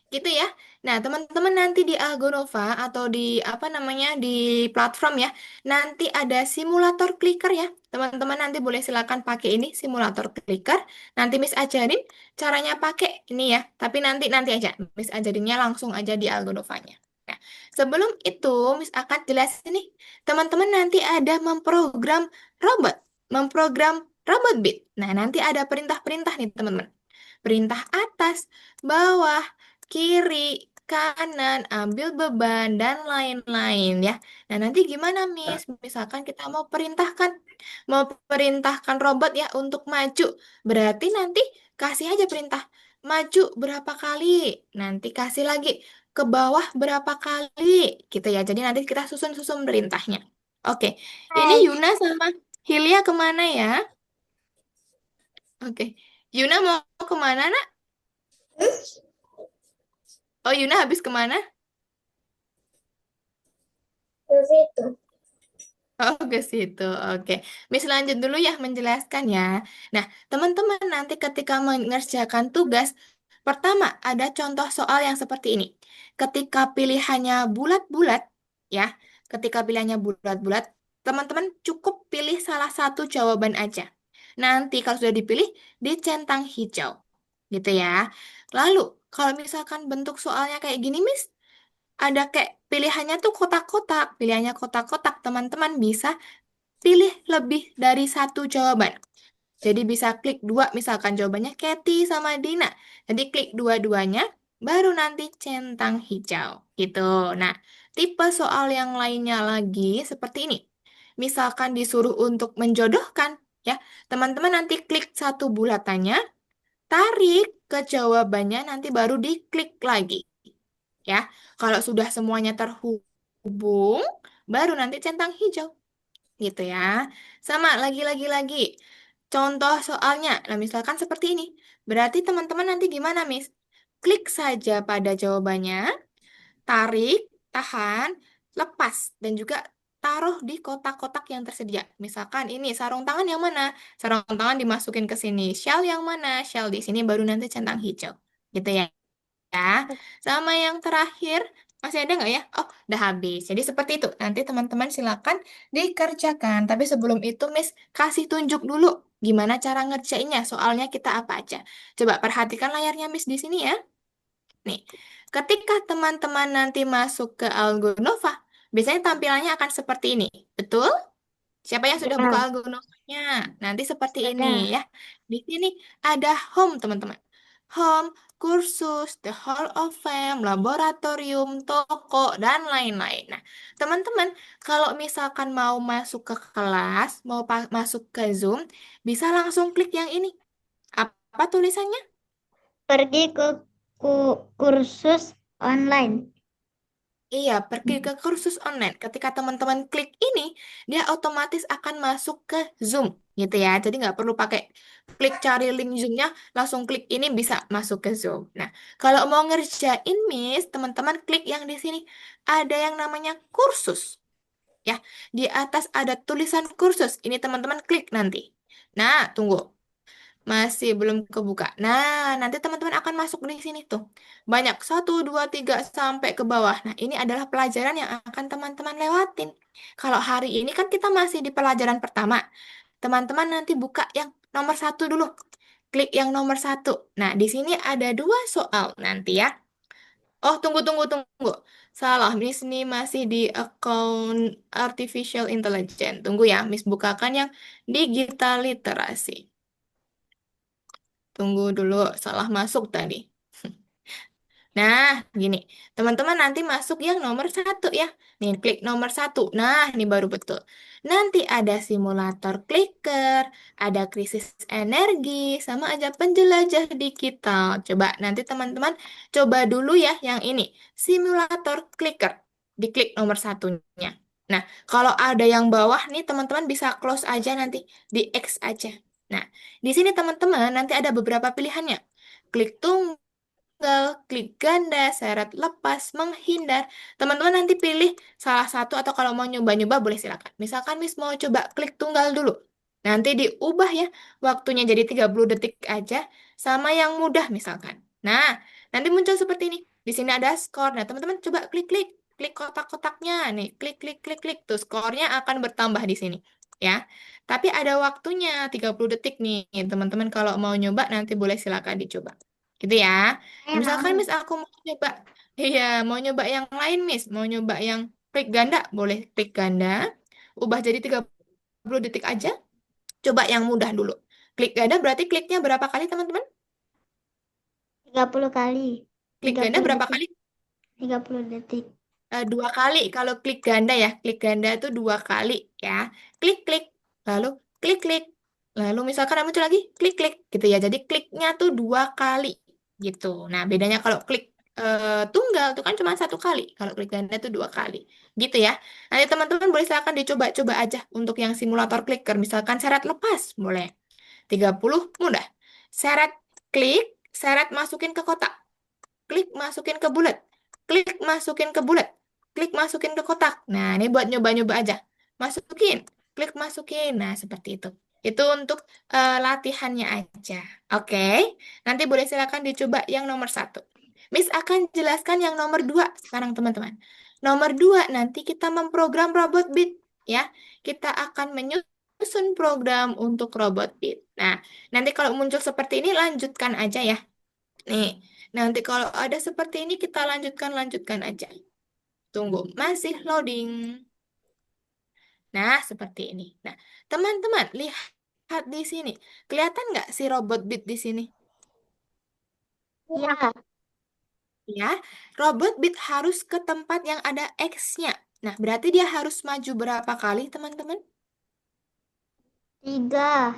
Gitu ya. Nah, teman-teman nanti di Algonova atau di apa namanya di platform ya, nanti ada simulator clicker ya. Teman-teman nanti boleh silakan pakai ini simulator clicker. Nanti Miss ajarin caranya pakai ini ya. Tapi nanti aja Miss ajarinnya langsung aja di Algonovanya. Nah, sebelum itu Miss akan jelasin nih. Teman-teman nanti ada robot, memprogram robot bit. Nah, nanti ada perintah-perintah nih, teman-teman. Perintah atas, bawah, kiri, kanan, ambil beban, dan lain-lain ya. Nah, nanti gimana, Miss? Misalkan kita mau perintahkan robot ya untuk maju. Berarti nanti kasih aja perintah, maju berapa kali. Nanti kasih lagi, ke bawah berapa kali. Gitu ya. Jadi nanti kita susun-susun perintahnya. Oke, ini Hai. Yuna sama Hilya kemana ya? Oke, Yuna mau kemana, nak? Oh, Yuna habis kemana? Ke situ. Oh, ke situ. Oke. Miss lanjut dulu ya menjelaskan ya. Nah, teman-teman nanti ketika mengerjakan tugas, pertama ada contoh soal yang seperti ini. Ketika pilihannya bulat-bulat, ya, ketika pilihannya bulat-bulat, teman-teman cukup pilih salah satu jawaban aja. Nanti kalau sudah dipilih, dicentang hijau. Gitu ya. Lalu, kalau misalkan bentuk soalnya kayak gini, Miss, ada kayak pilihannya tuh kotak-kotak. Pilihannya kotak-kotak, teman-teman bisa pilih lebih dari satu jawaban. Jadi bisa klik dua, misalkan jawabannya Kathy sama Dina. Jadi klik dua-duanya, baru nanti centang hijau. Gitu. Nah, tipe soal yang lainnya lagi seperti ini. Misalkan disuruh untuk menjodohkan, ya, teman-teman nanti klik satu bulatannya, tarik ke jawabannya, nanti baru diklik lagi. Ya, kalau sudah semuanya terhubung, baru nanti centang hijau gitu ya. Sama lagi. Contoh soalnya, nah misalkan seperti ini. Berarti teman-teman nanti gimana, Miss? Klik saja pada jawabannya, tarik, tahan, lepas, dan juga taruh di kotak-kotak yang tersedia. Misalkan ini sarung tangan yang mana? Sarung tangan dimasukin ke sini. Shell yang mana? Shell di sini baru nanti centang hijau. Gitu ya. Ya. Sama yang terakhir, Masih ada nggak ya? Oh, udah habis. Jadi seperti itu. Nanti teman-teman silakan dikerjakan. Tapi sebelum itu, Miss, kasih tunjuk dulu gimana cara ngerjainnya. Soalnya kita apa aja. Coba perhatikan layarnya, Miss, di sini ya. Nih, ketika teman-teman nanti masuk ke Algonova, biasanya tampilannya akan seperti ini. Betul? Siapa yang sudah buka Ya, Algonovanya? Nanti seperti ini sudah. ya. Di sini ada home, teman-teman. Home, kursus, the Hall of Fame, laboratorium, toko, dan lain-lain. Nah, teman-teman, kalau misalkan mau masuk ke kelas, mau masuk ke Zoom, bisa langsung klik yang ini. Apa tulisannya? Pergi ke kursus online. Iya, pergi ke kursus online. Ketika teman-teman klik ini, dia otomatis akan masuk ke Zoom, gitu ya. Jadi nggak perlu pakai klik cari link Zoom-nya, langsung klik ini bisa masuk ke Zoom. Nah, kalau mau ngerjain Miss, teman-teman klik yang di sini. Ada yang namanya kursus, ya. Di atas ada tulisan kursus. Ini teman-teman klik nanti. Nah, tunggu. Masih belum kebuka. Nah, nanti teman-teman akan masuk di sini tuh. Banyak, 1, 2, 3 sampai ke bawah. Nah, ini adalah pelajaran yang akan teman-teman lewatin. Kalau hari ini kan kita masih di pelajaran pertama. Teman-teman nanti buka yang nomor 1 dulu. Klik yang nomor 1. Nah, di sini ada 2 soal nanti ya. Oh, tunggu, tunggu, tunggu. Salah, Miss ini masih di account Artificial Intelligence. Tunggu ya, Miss bukakan yang digital literasi. Tunggu dulu, salah masuk tadi. Nah, gini. Teman-teman nanti masuk yang nomor 1 ya. Nih, klik nomor 1. Nah, ini baru betul. Nanti ada simulator clicker, ada krisis energi, sama aja penjelajah digital. Coba nanti teman-teman coba dulu ya yang ini. Simulator clicker. Diklik nomor satunya. Nah, kalau ada yang bawah nih teman-teman bisa close aja nanti. Di X aja. Nah, di sini teman-teman nanti ada beberapa pilihannya. Klik tunggal, klik ganda, syarat lepas, menghindar. Teman-teman nanti pilih salah satu atau kalau mau nyoba-nyoba boleh silakan. Misalkan Miss mau coba klik tunggal dulu. Nanti diubah ya waktunya jadi 30 detik aja sama yang mudah misalkan. Nah, nanti muncul seperti ini. Di sini ada skor. Nah, teman-teman coba klik-klik. Klik kotak-kotaknya nih, klik klik klik klik tuh skornya akan bertambah di sini ya. Tapi ada waktunya 30 detik nih. Teman-teman kalau mau nyoba nanti boleh silakan dicoba. Gitu ya. Nah, Saya misalkan mau. Miss aku mau nyoba, iya mau nyoba yang lain Miss, mau nyoba yang klik ganda, boleh klik ganda, ubah jadi 30 detik aja, coba yang mudah dulu. Klik ganda berarti kliknya berapa kali teman-teman? 30 kali. Klik ganda 30 berapa detik. kali? 30 detik. 2 kali kalau klik ganda ya, klik ganda itu 2 kali ya. Klik klik, lalu klik klik, lalu misalkan ada muncul lagi klik klik gitu ya. Jadi kliknya tuh 2 kali gitu. Nah bedanya kalau klik tunggal itu kan cuma 1 kali, kalau klik ganda tuh 2 kali gitu ya. Nanti teman-teman boleh silakan dicoba-coba aja untuk yang simulator clicker. Misalkan syarat lepas boleh 30 mudah. Syarat klik, syarat masukin ke kotak, klik masukin ke bulat, klik masukin ke bulat, klik masukin ke kotak. Nah, ini buat nyoba-nyoba aja. Masukin, klik masukin. Nah, seperti itu. Itu untuk latihannya aja. Oke, nanti boleh silakan dicoba yang nomor 1. Miss akan jelaskan yang nomor 2 sekarang teman-teman. Nomor 2 nanti kita memprogram robot beat ya. Kita akan menyusun program untuk robot beat. Nah, nanti kalau muncul seperti ini lanjutkan aja ya. Nih, nanti kalau ada seperti ini kita lanjutkan aja. Tunggu, masih loading. Nah, seperti ini. Nah, teman-teman, lihat di sini. Kelihatan nggak si robot beat di sini? Ya, Ya, robot beat harus ke tempat yang ada X-nya. Nah, berarti dia harus maju berapa kali, teman-teman? 3.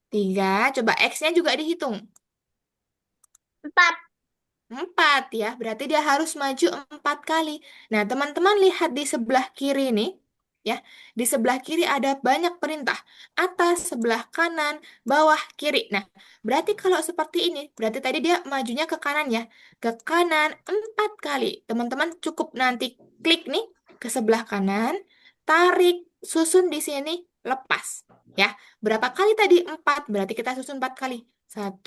3. Coba X-nya juga dihitung. 4. 4 ya, berarti dia harus maju 4 kali. Nah, teman-teman lihat di sebelah kiri ini, ya. Di sebelah kiri ada banyak perintah. Atas, sebelah kanan, bawah, kiri. Nah, berarti kalau seperti ini, berarti tadi dia majunya ke kanan ya. Ke kanan 4 kali. Teman-teman cukup nanti klik nih ke sebelah kanan, tarik, susun di sini, lepas. Ya, berapa kali tadi? 4, berarti kita susun 4 kali. 1,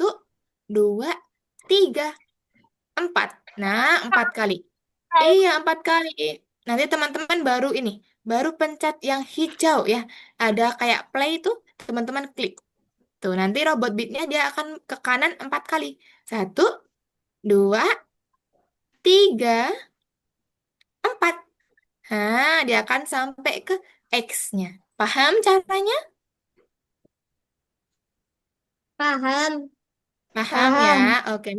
2, 3. 4. Nah, 4 kali. Iya, 4 kali. Nanti teman-teman baru pencet yang hijau ya. Ada kayak play tuh, teman-teman klik. Tuh, nanti robot beatnya dia akan ke kanan 4 kali. 1, 2, 3, 4. Nah, dia akan sampai ke X-nya. Paham caranya? Paham. Paham ya? Paham. Oke,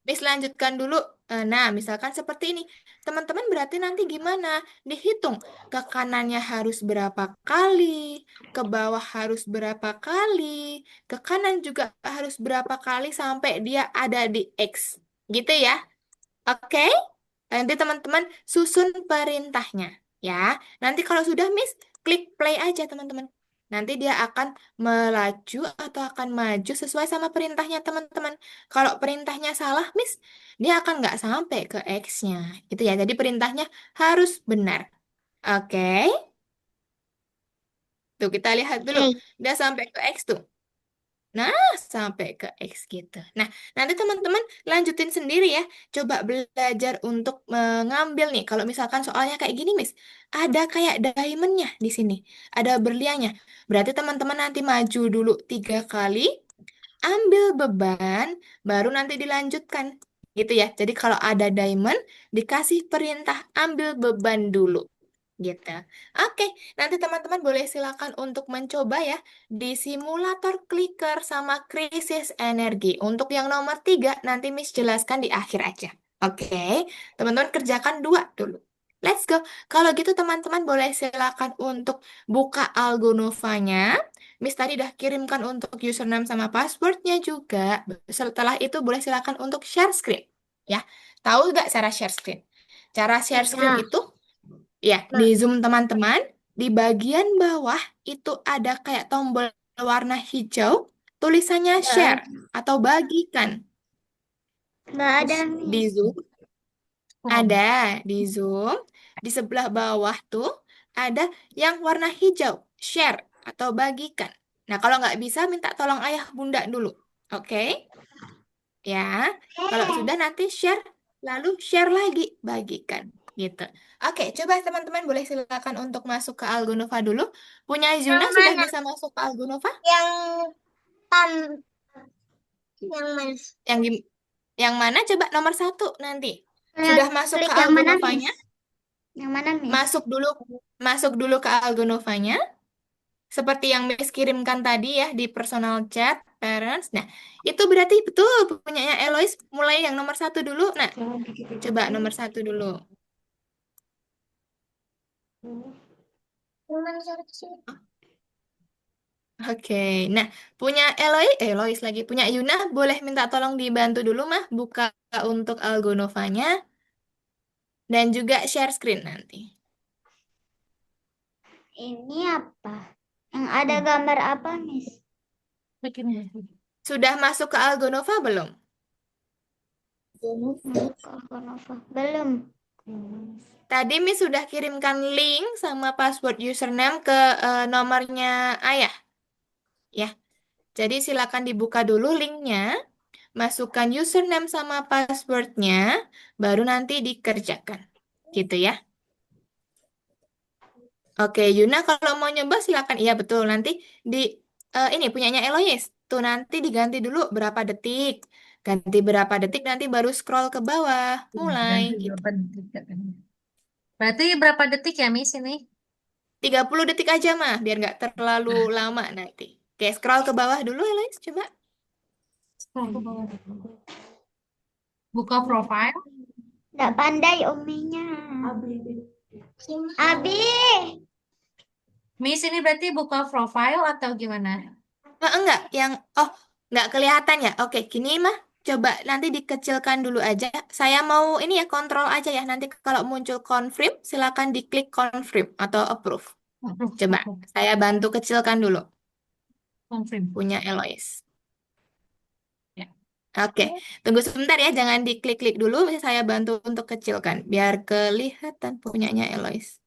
Miss lanjutkan dulu. Nah, misalkan seperti ini. Teman-teman berarti nanti gimana? Dihitung. Ke kanannya harus berapa kali, ke bawah harus berapa kali, ke kanan juga harus berapa kali sampai dia ada di X. Gitu ya? Oke? Nanti teman-teman susun perintahnya. Ya, nanti kalau sudah Miss, klik play aja teman-teman. Nanti dia akan melaju atau akan maju sesuai sama perintahnya teman-teman. Kalau perintahnya salah, Miss, dia akan nggak sampai ke X-nya. Itu ya, jadi perintahnya harus benar. Oke, tuh kita lihat dulu. Oke. Dia sampai ke X tuh. Nah, sampai ke X gitu. Nah, nanti teman-teman lanjutin sendiri ya. Coba belajar untuk mengambil nih. Kalau misalkan soalnya kayak gini, Miss, ada kayak diamondnya di sini. Ada berliannya. Berarti teman-teman nanti maju dulu 3 kali, ambil beban, baru nanti dilanjutkan. Gitu ya. Jadi kalau ada diamond, dikasih perintah ambil beban dulu. Gitu. Oke, nanti teman-teman boleh silakan untuk mencoba ya di simulator clicker sama krisis energi. Untuk yang nomor 3, nanti Miss jelaskan di akhir aja. Oke, teman-teman kerjakan 2 dulu. Let's go. Kalau gitu teman-teman boleh silakan untuk buka Algonovanya. Miss tadi udah kirimkan untuk username sama passwordnya juga. Setelah itu boleh silakan untuk share screen. Ya, tahu nggak cara share screen? Cara share screen Ya. itu ya, di Zoom teman-teman, di bagian bawah itu ada kayak tombol warna hijau, tulisannya share atau bagikan. Nggak ada, Di Miss. Zoom ada, di Zoom di sebelah bawah tuh ada yang warna hijau, share atau bagikan. Nah, kalau nggak bisa minta tolong ayah bunda dulu. Oke? Ya, kalau sudah nanti share, lalu share lagi, bagikan. Gitu. Oke, coba teman-teman boleh silakan untuk masuk ke Algonova dulu. Punya Yang Zuna sudah mana? bisa masuk ke Algonova? Yang tam. Yang mana? Yang yang mana? Coba nomor 1 nanti. Klik Sudah masuk ke klik yang mana, Miss? Algonovanya? Yang mana, Miss? Masuk dulu ke Algonovanya. Seperti yang Miss kirimkan tadi ya di personal chat parents. Nah, itu berarti betul punyanya Eloise mulai yang nomor 1 dulu. Nah, coba nomor 1 dulu. Oke, nah punya Elois lagi punya Yuna, boleh minta tolong dibantu dulu mah buka untuk Algonovanya dan juga share screen nanti. Ini apa? Yang ada gambar apa, Miss? Sudah masuk ke Algonova belum? Belum. Tadi Miss sudah kirimkan link sama password username ke nomornya ayah, ya. Jadi silakan dibuka dulu linknya, masukkan username sama passwordnya, baru nanti dikerjakan, gitu ya. Oke, Yuna kalau mau nyoba silakan. Iya betul. Nanti di ini punyanya Elois. Tuh nanti diganti dulu berapa detik. Ganti berapa detik nanti baru scroll ke bawah. Mulai Ganti gitu. berapa detik katanya. Berarti berapa detik ya, Miss, ini? 30 detik aja mah biar nggak terlalu lama nanti. Oke, scroll ke bawah dulu Elois coba. Buka profile. Nggak pandai uminya. Abi. Miss, ini berarti buka profile atau gimana? Enggak, yang nggak kelihatan ya. Oke, gini mah coba nanti dikecilkan dulu aja. Saya mau ini ya kontrol aja ya. Nanti kalau muncul confirm silakan diklik confirm atau approve. Coba saya bantu kecilkan dulu Confirm. punya Elois. Ya. Oke, tunggu sebentar ya, jangan diklik-klik dulu. Saya bantu untuk kecilkan biar kelihatan punyanya Elois.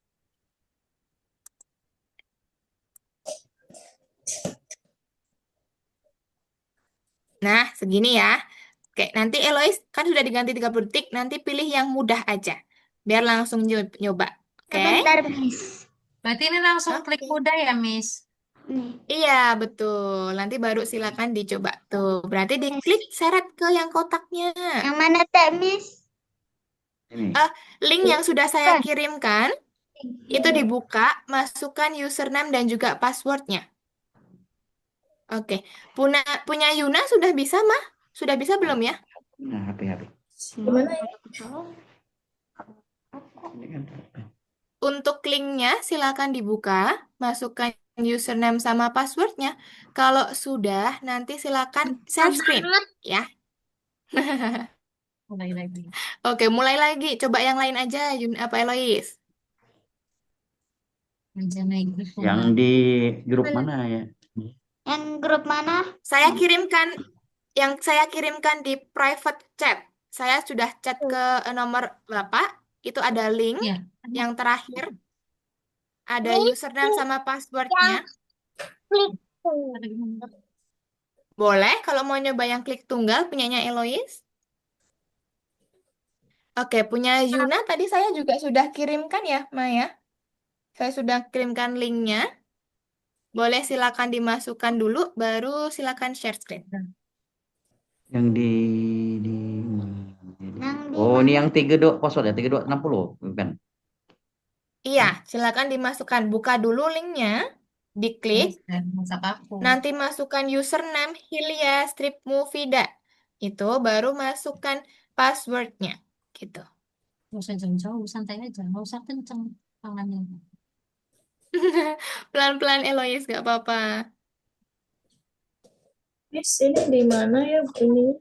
Nah, segini ya. Oke, nanti Elois kan sudah diganti 30 detik, nanti pilih yang mudah aja. biar langsung nyoba. Oke? Sebentar, Miss. Berarti ini langsung klik Oke. udah ya, Miss? Nih. Iya, betul. Nanti baru silakan dicoba. Tuh, berarti Yes. diklik seret ke yang kotaknya. Yang mana teh, Miss? Ini. Link yang sudah saya Kan? kirimkan, itu dibuka, masukkan username dan juga passwordnya. Oke. Punya Yuna sudah bisa, Mah? Sudah bisa belum ya? Nah, HP. Gimana Ini kan. Untuk linknya silakan dibuka, masukkan username sama passwordnya. Kalau sudah, nanti silakan share screen ya. Mulai lagi. Oke, mulai lagi. Coba yang lain aja, apa Elois? Aja naik gitu. Yang di grup mana ya? Yang grup mana? Yang saya kirimkan di private chat. Saya sudah chat ke nomor Bapak. Itu ada link Ya. yang terakhir. Ada Ini username sama passwordnya. klik. Ada gimana? Boleh kalau mau nyoba yang klik tunggal punyanya Elois. Oke, punya Yuna tadi saya juga sudah kirimkan ya, Maya. Saya sudah kirimkan linknya. Boleh silakan dimasukkan dulu, baru silakan share screen. Yang di Yang di Oh, ini mana? yang 32 password ya, 3260 bukan? Iya, silakan dimasukkan. Buka dulu linknya, diklik, Dan masak aku. nanti masukkan username Hilya Strip Movida. Itu baru masukkan passwordnya. Gitu. Gak usah jauh-jauh, santai aja. Gak usah kenceng tangannya. Pelan-pelan Elois, gak apa-apa. Miss, ini di mana ya ini?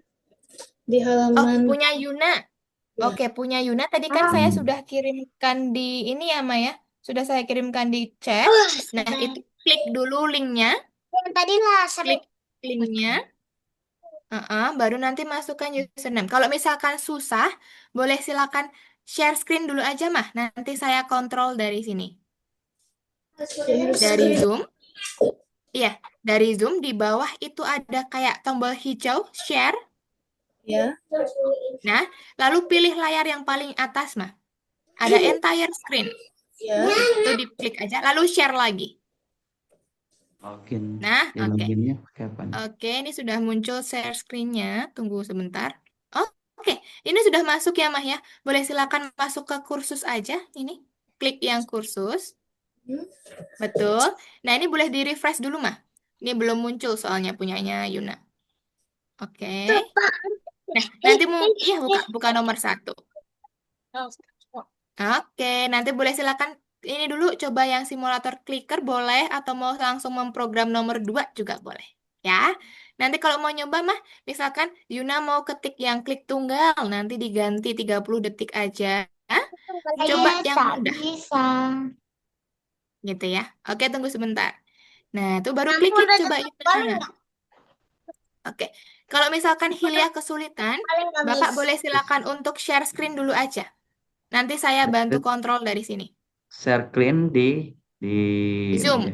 Di Oh, halaman punya Yuna. ya. Oke, punya Yuna tadi kan saya sudah kirimkan di ini ya, Maya. Sudah saya kirimkan di chat. Nah, itu klik dulu linknya, Yang tadi lah seru. klik linknya, baru nanti masukkan username. Kalau misalkan susah, boleh silakan share screen dulu aja, Mah. Nanti saya kontrol dari sini. Dari Zoom. Iya, dari Zoom di bawah itu ada kayak tombol hijau, share. Ya. Nah, lalu pilih layar yang paling atas, Mah. Ada entire screen. Ya. Itu diklik aja, lalu share lagi. Login. Nah, Ya, oke. loginnya pakai apa nih? Oke, ini sudah muncul share screen-nya. Tunggu sebentar. Oh, oke. Ini sudah masuk ya, Mah ya. Boleh silakan masuk ke kursus aja ini. Klik yang kursus. Betul. Nah, ini boleh di-refresh dulu, Mah. Ini belum muncul soalnya punyanya Yuna. Oke. Nah, nanti iya buka nomor 1. Oke, nanti boleh silakan ini dulu coba yang simulator clicker boleh atau mau langsung memprogram nomor 2 juga boleh. Ya. Nanti kalau mau nyoba mah misalkan Yuna mau ketik yang klik tunggal nanti diganti 30 detik aja. Coba yang Tak mudah bisa. gitu ya. Oke, tunggu sebentar. Nah, itu baru Kamu klik udah coba tutup Yuna. paling nggak? Oke. Kalau misalkan Hilya kesulitan, Paling nggak, Bapak Miss? boleh silakan untuk share screen dulu aja. Nanti saya bantu kontrol dari sini. Share screen di Zoom.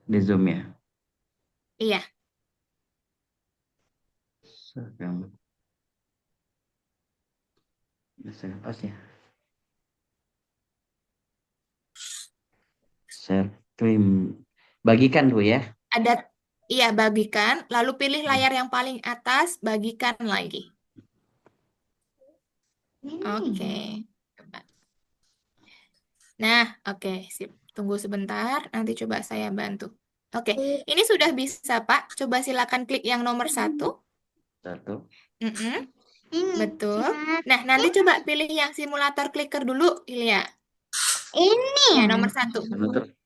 di Zoom ya. Iya. Share pas ya. Share screen. Bagikan tuh ya. Iya, bagikan, lalu pilih layar yang paling atas, bagikan lagi. Oke. Coba. Nah, oke, sip. Tunggu sebentar, nanti coba saya bantu. Oke, ini sudah bisa, Pak. Coba silakan klik yang nomor 1. 1. Mm-mm, Ini. betul. Nah, nanti coba pilih yang simulator clicker dulu, Ilya. Ini. Ya, nomor 1.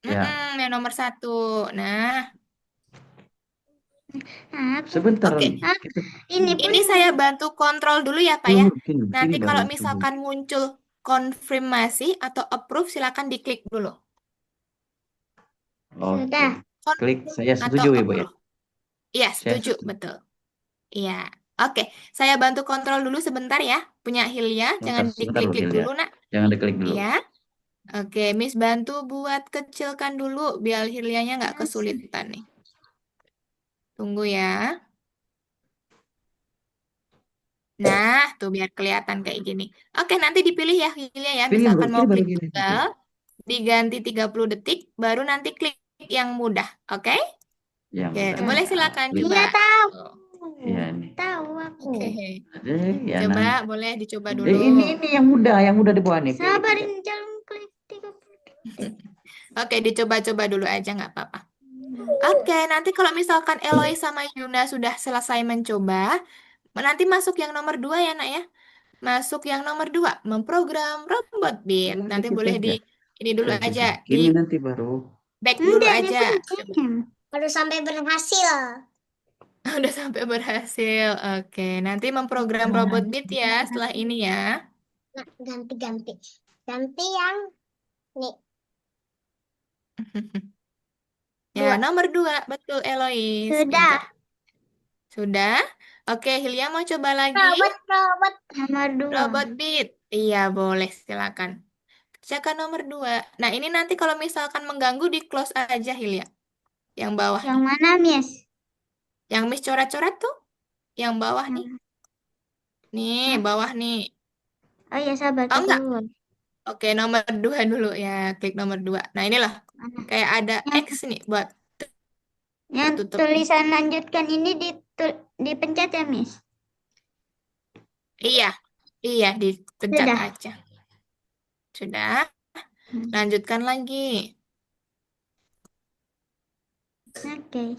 Ya. Yang nomor 1. Nah, Sebentar. oke. Ini pun Ini saya bantu kontrol dulu ya, Pak ya. Sini Nanti baru kalau coba. misalkan muncul konfirmasi atau approve, silakan diklik dulu. Oke. sudah. Klik saya Atau setuju ya, Bu ya. approve. Iya, Saya setuju, setuju. betul. Iya. Oke, saya bantu kontrol dulu sebentar ya. Punya Hilya, jangan Sebentar loh, diklik-klik Hilya. dulu, Nak. Jangan diklik dulu. Iya. Oke, Miss bantu buat kecilkan dulu biar Hilyanya nggak kesulitan nih. Tunggu ya. Nah, tuh biar kelihatan kayak gini. Oke, nanti dipilih ya Hilya ya. Pilih Misalkan mau baru klik gini nanti. tunggal, diganti 30 detik, baru nanti klik yang mudah. Oke? Yang Oke, udah. boleh Nah, silakan klik. coba. Iya tahu. Tuh. Iya nih. Tahu aku. Oke, Ya coba nah. boleh dicoba dulu. Ini yang mudah di bawah nih. Pilih. Sabarin jangan klik 30. Oke, dicoba-coba dulu aja nggak apa-apa. Oke, nanti kalau misalkan Eloy sama Yuna sudah selesai mencoba, nanti masuk yang nomor 2 ya, Nak ya. Masuk yang nomor 2, memprogram robot beat. Nanti Nanti kita boleh di aja. ini dulu aja, di Ini nanti baru. back dulu Udah aja. Coba. dipencet. Harus sampai berhasil. Udah sampai berhasil. Oke, nanti memprogram robot beat ya setelah ini ya. Nah, ganti-ganti. Ganti yang nih. Ya, Dua. nomor 2, betul Elois. Sudah. Pintar. Sudah? Oke, Hilya mau coba lagi? Robot. Nomor 2. Robot beat. Iya, boleh. Silakan. Kerjakan nomor 2. Nah, ini nanti kalau misalkan mengganggu di close aja, Hilya. Yang bawah Yang nih. mana, Miss? Yang Miss coret-coret tuh. Yang bawah nih. Yang- Nih, Hah? bawah nih. Oh ya, sabar Oh, enggak. keluar. Oke, nomor 2 dulu ya. Klik nomor 2. Nah, inilah. Mana? Kayak ada Yang, X nih buat yang tertutup nih. tulisan lanjutkan ini dipencet ya, Miss? Iya. Iya, dipencet Sudah. aja. Sudah. Lanjutkan lagi. Oke.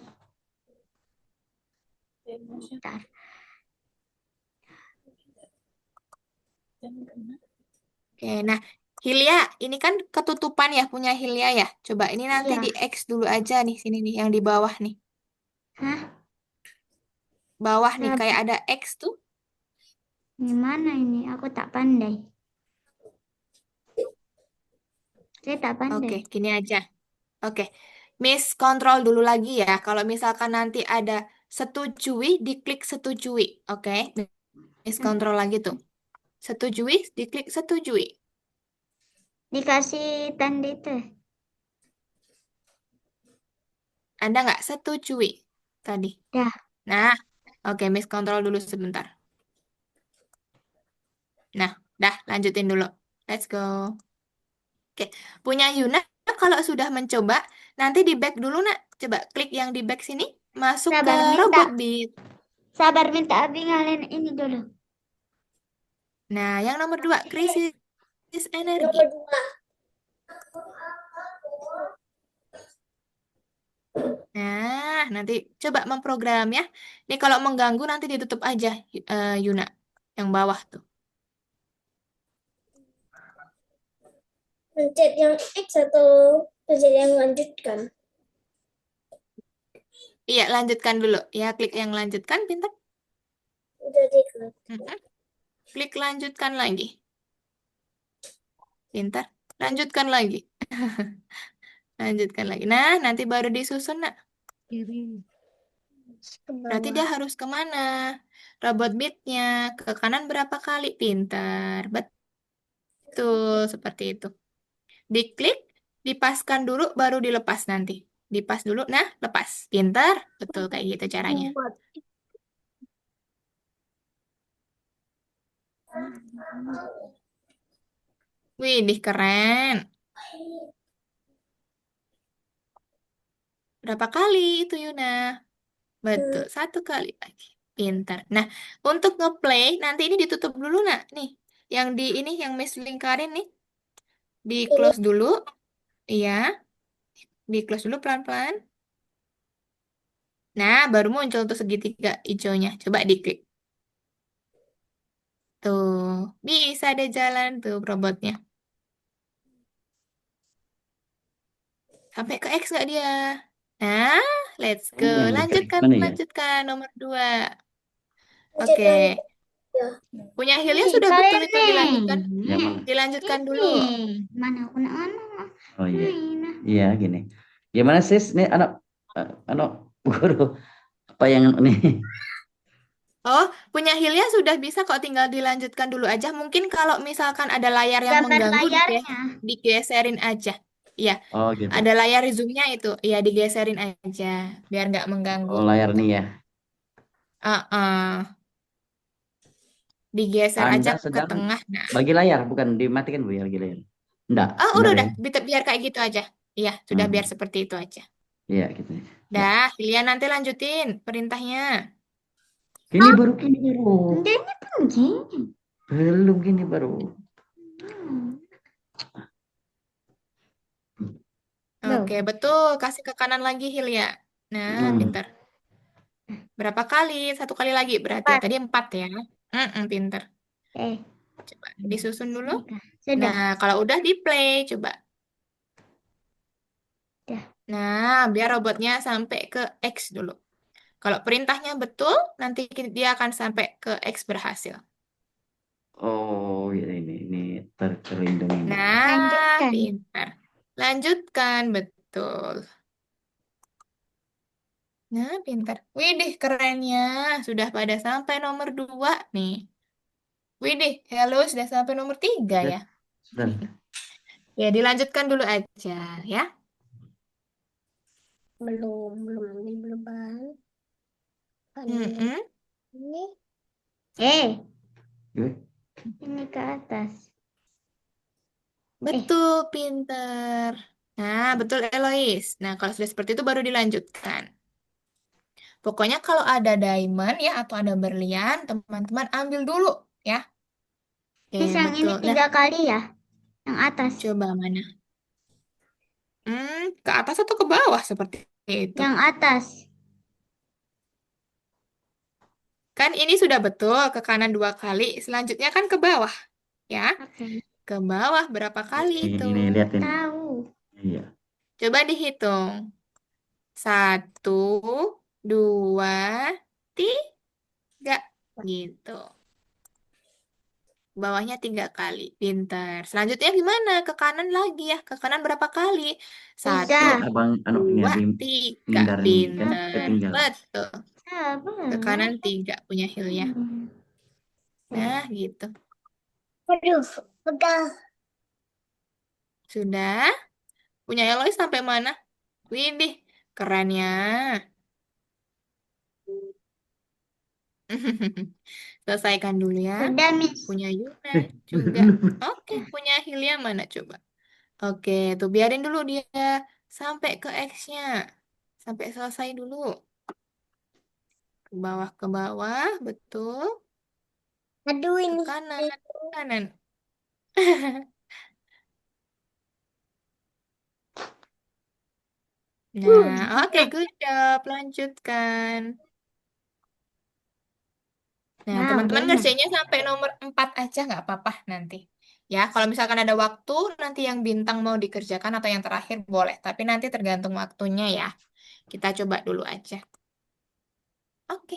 Bentar. Oke, nah Hilya, ini kan ketutupan ya punya Hilya ya. Coba ini nanti Iya. di X dulu aja nih, sini nih, yang di bawah nih. Hah? Bawah nih, Sabar. kayak ada X tuh. Gimana ini? Aku tak pandai. Saya tak pandai. Oke, gini aja. Oke, Miss kontrol dulu lagi ya. Kalau misalkan nanti ada setujui, diklik setujui. Oke, Miss kontrol lagi tuh. Setujui, diklik setujui. Dikasih tanda itu. Anda nggak setujui tadi? Dah. Nah, oke, Miss kontrol dulu sebentar. Nah, dah lanjutin dulu. Let's go. Oke, punya Yuna kalau sudah mencoba, nanti di back dulu nak. Coba klik yang di back sini, masuk ke Sabar, minta. robot beat. Sabar minta Abi ngalahin ini dulu. Nah, yang nomor 2, krisis energi. Nah, nanti coba memprogram ya. Ini kalau mengganggu nanti ditutup aja, Yuna. Yang bawah tuh. Pencet yang X atau pencet yang lanjutkan? Iya, lanjutkan dulu. Ya, klik yang lanjutkan, pintar. Udah diklik. Mhm. Klik lanjutkan lagi. Pintar. Lanjutkan lagi. Lanjutkan lagi. Nah, nanti baru disusun, nak. Kiri. Ke Berarti bawah. dia harus kemana? Robot beatnya ke kanan berapa kali? Pintar. Betul, seperti itu. Diklik, dipaskan dulu, baru dilepas nanti. Dipas dulu, nah lepas. Pintar. Betul, kayak gitu caranya. Wih, keren. Berapa kali itu, Yuna? Betul, 1 kali lagi. Pintar. Nah, untuk ngeplay, nanti ini ditutup dulu, nak. Nih, yang di ini, yang Miss lingkarin nih. Di close dulu. Iya, di close dulu pelan-pelan. Nah, baru muncul tuh segitiga hijaunya. Coba diklik. Tuh, bisa deh jalan tuh robotnya. Sampai ke X nggak dia? Nah, let's go. Ini yang Lanjutkan, mana ya? lanjutkan. Nomor 2. Pencet Oke. yang ya. Punya Hilya Ih, sudah betul kalian itu nih. dilanjutkan. Yang mana? Dilanjutkan dulu. Nih. Mana aku nak mana? Oh iya. Nah. Iya gini. Gimana sis? Nih anak guru apa yang nih? Oh, punya Hilya sudah bisa kok, tinggal dilanjutkan dulu aja. Mungkin kalau misalkan ada layar yang Gambar mengganggu, layarnya. digeserin aja. Iya, Oh gitu. ada layar zoomnya itu. Iya, digeserin aja. Biar nggak mengganggu. Oh layar nih ya. Ah, Digeser aja Anda ke sedang tengah. Nah, bagi layar, bukan dimatikan Bu ya bagi layar. Enggak, oh enggak udah, ya. biar kayak gitu aja. Iya, sudah biar Hmm, seperti itu aja. iya gitu. Ya. Dah, Hilya nanti lanjutin perintahnya. Ini baru gini baru. Enggak, ini pun gini. Belum gini baru. Hmm. Oke, Loh, betul. Kasih ke kanan lagi, Hilya. Nah, Hmm. pinter. Berapa kali? Satu kali lagi berarti ya. 4. Tadi 4 ya. Pinter. Eh, Coba disusun dulu. nikah. Sudah. Nah, kalau udah di play, coba. Sudah. Nah, biar robotnya sampai ke X dulu. Kalau perintahnya betul, nanti dia akan sampai ke X berhasil. Oh, ya ini terlindungi. Nah, Lanjutkan. pintar. Lanjutkan, betul. Nah, pintar. Widih, kerennya. Sudah pada sampai nomor 2 nih. Widih, hello, sudah sampai nomor 3 Sudah, ya. sudah. Ya, dilanjutkan dulu aja ya. Belum beban. Kan Mm-mm. ini Eh, Yuk. ini ke atas. Betul, pintar. Nah, betul Elois. Nah, kalau sudah seperti itu baru dilanjutkan. Pokoknya kalau ada diamond ya atau ada berlian, teman-teman ambil dulu ya. Oke, Miss, yang ini betul. Nah, 3 kali ya? Yang atas. coba mana? Ke atas atau ke bawah seperti itu? Yang atas. Kan ini sudah betul, ke kanan 2 kali, selanjutnya kan ke bawah, ya. Oke. Ke bawah berapa kali itu? Ini liatin. Tahu. Iya. Coba dihitung. 1, 2, 3, gitu. Bawahnya 3 kali, pintar. Selanjutnya gimana? Ke kanan lagi ya. Ke kanan berapa kali? 1, Bisa. Abang ini 2, Abim 3, ngindarin kan pintar. ketinggalan. Betul. Ke Sabar. kanan 3 punya Hilya. Hmm. Nah, gitu. aduh, pegang. Sudah? Punya Eloy sampai mana? Widih, keren ya. Selesaikan dulu ya. Sudah, Miss. Punya Yuna juga. Belum. Oke, punya Hilya mana coba? Oke, tuh biarin dulu dia sampai ke X-nya. Sampai selesai dulu. Ke bawah, betul. Aduh, Ke ini. kanan, kanan. Nah, oke, good job. Lanjutkan. Nah, Nah, teman-teman udahnya. ngerjainnya sampai nomor 4 aja nggak apa-apa nanti. Ya, kalau misalkan ada waktu, nanti yang bintang mau dikerjakan atau yang terakhir boleh. Tapi nanti tergantung waktunya ya. Kita coba dulu aja. Oke.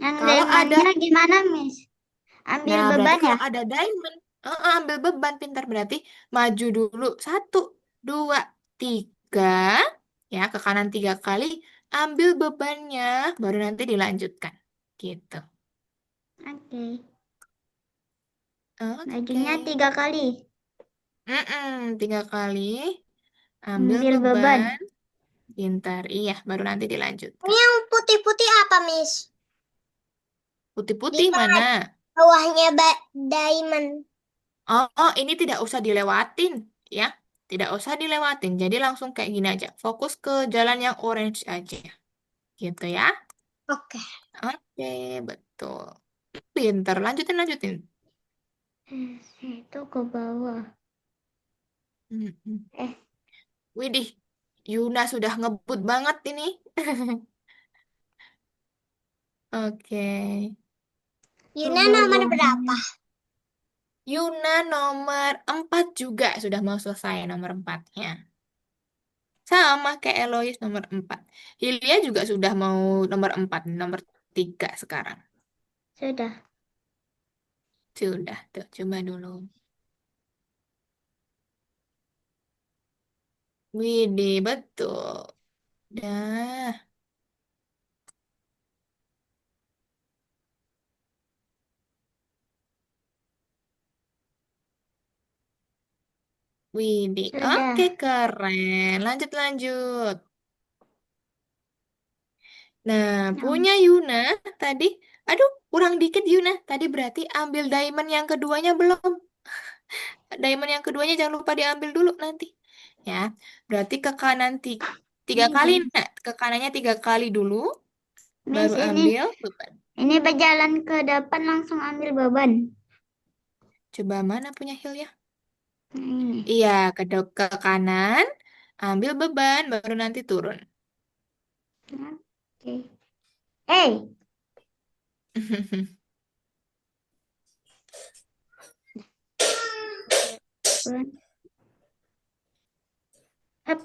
Yang Kalau ada, diamondnya gimana, Miss? Ambil nah berarti beban ya? kalau ada diamond, ambil beban pintar berarti maju dulu. 1, 2, 3. Ya, ke kanan 3 kali. Ambil bebannya, baru nanti dilanjutkan. Gitu. Oke. Oke. Majunya 3 kali. 3 kali. Ambil Ambil beban. beban. Pintar. Iya, baru nanti dilanjutkan. Yang putih-putih apa, Miss? Di Putih-putih mana? bawahnya diamond. Ini tidak usah dilewatin, ya. Tidak usah dilewatin. Jadi langsung kayak gini aja. Fokus ke jalan yang orange aja. Gitu ya. Oke. Oke, betul. Pintar. Lanjutin, lanjutin. Itu ke bawah. Mm-mm. Eh, Widih, Yuna sudah ngebut banget ini. Oke. Yuna Tunggu nomor dulu. berapa? Yuna nomor 4 juga sudah mau selesai nomor 4-nya. Sama kayak Elois nomor 4. Hilya juga sudah mau nomor 4, nomor 3 sekarang. sudah. Sudah, tuh coba dulu. Widih, betul. Dah, widih. Oke, Sudah. keren. Lanjut, lanjut. Nah, Yang punya Yuna tadi. Aduh, kurang dikit Yuna. Tadi berarti ambil diamond yang keduanya belum. Diamond yang keduanya jangan lupa diambil dulu nanti. Ya, berarti ke kanan tiga kali, nak. Ke kanannya 3 kali dulu, Miss, baru ini ambil beban. berjalan ke depan langsung ambil beban. Coba mana punya heel ya? Nah, ini. Iya, ke kanan, ambil beban, baru nanti turun. Oke. Eh, beban. Up.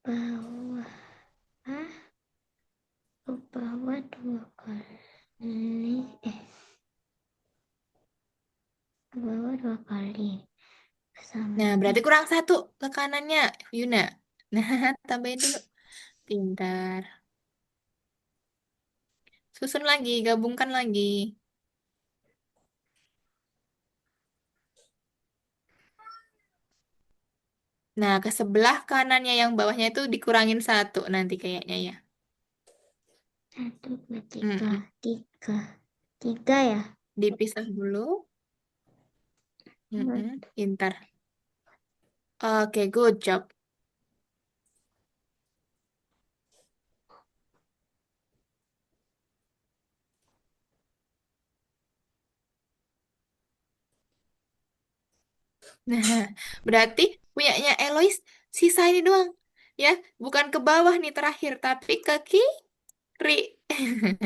Bawah. Ah, ke bawah 2 kali. Ke bawah 2 kali. Sama. Nah, berarti kurang 1 ke kanannya, Yuna. Nah, tambahin dulu. Pintar. Susun lagi, gabungkan lagi. Nah, ke sebelah kanannya yang bawahnya itu dikurangin 1 nanti kayaknya ya. 1, 2, 3. Mm-mm. 3. 3 ya? Dipisah dulu. Pintar. Oke, good job. Nah, berarti punyanya Elois sisa ini doang. Ya, bukan ke bawah nih terakhir, tapi ke kiri.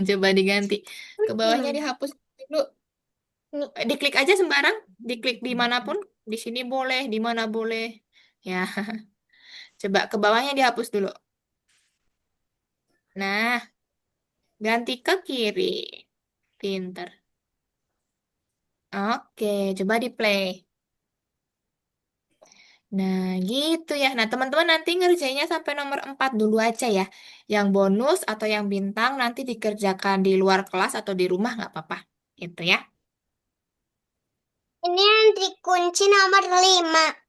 Coba diganti. Ke bawahnya dihapus dulu. Diklik aja sembarang, diklik dimanapun. Di sini boleh, di mana boleh. Ya, coba ke bawahnya dihapus dulu. Nah, ganti ke kiri. Pinter. Oke, coba di play. Nah, gitu ya. Nah, teman-teman nanti ngerjainnya sampai nomor 4 dulu aja ya. Yang bonus atau yang bintang nanti dikerjakan di luar kelas atau di rumah nggak apa-apa. Gitu ya. Ini yang dikunci nomor 5.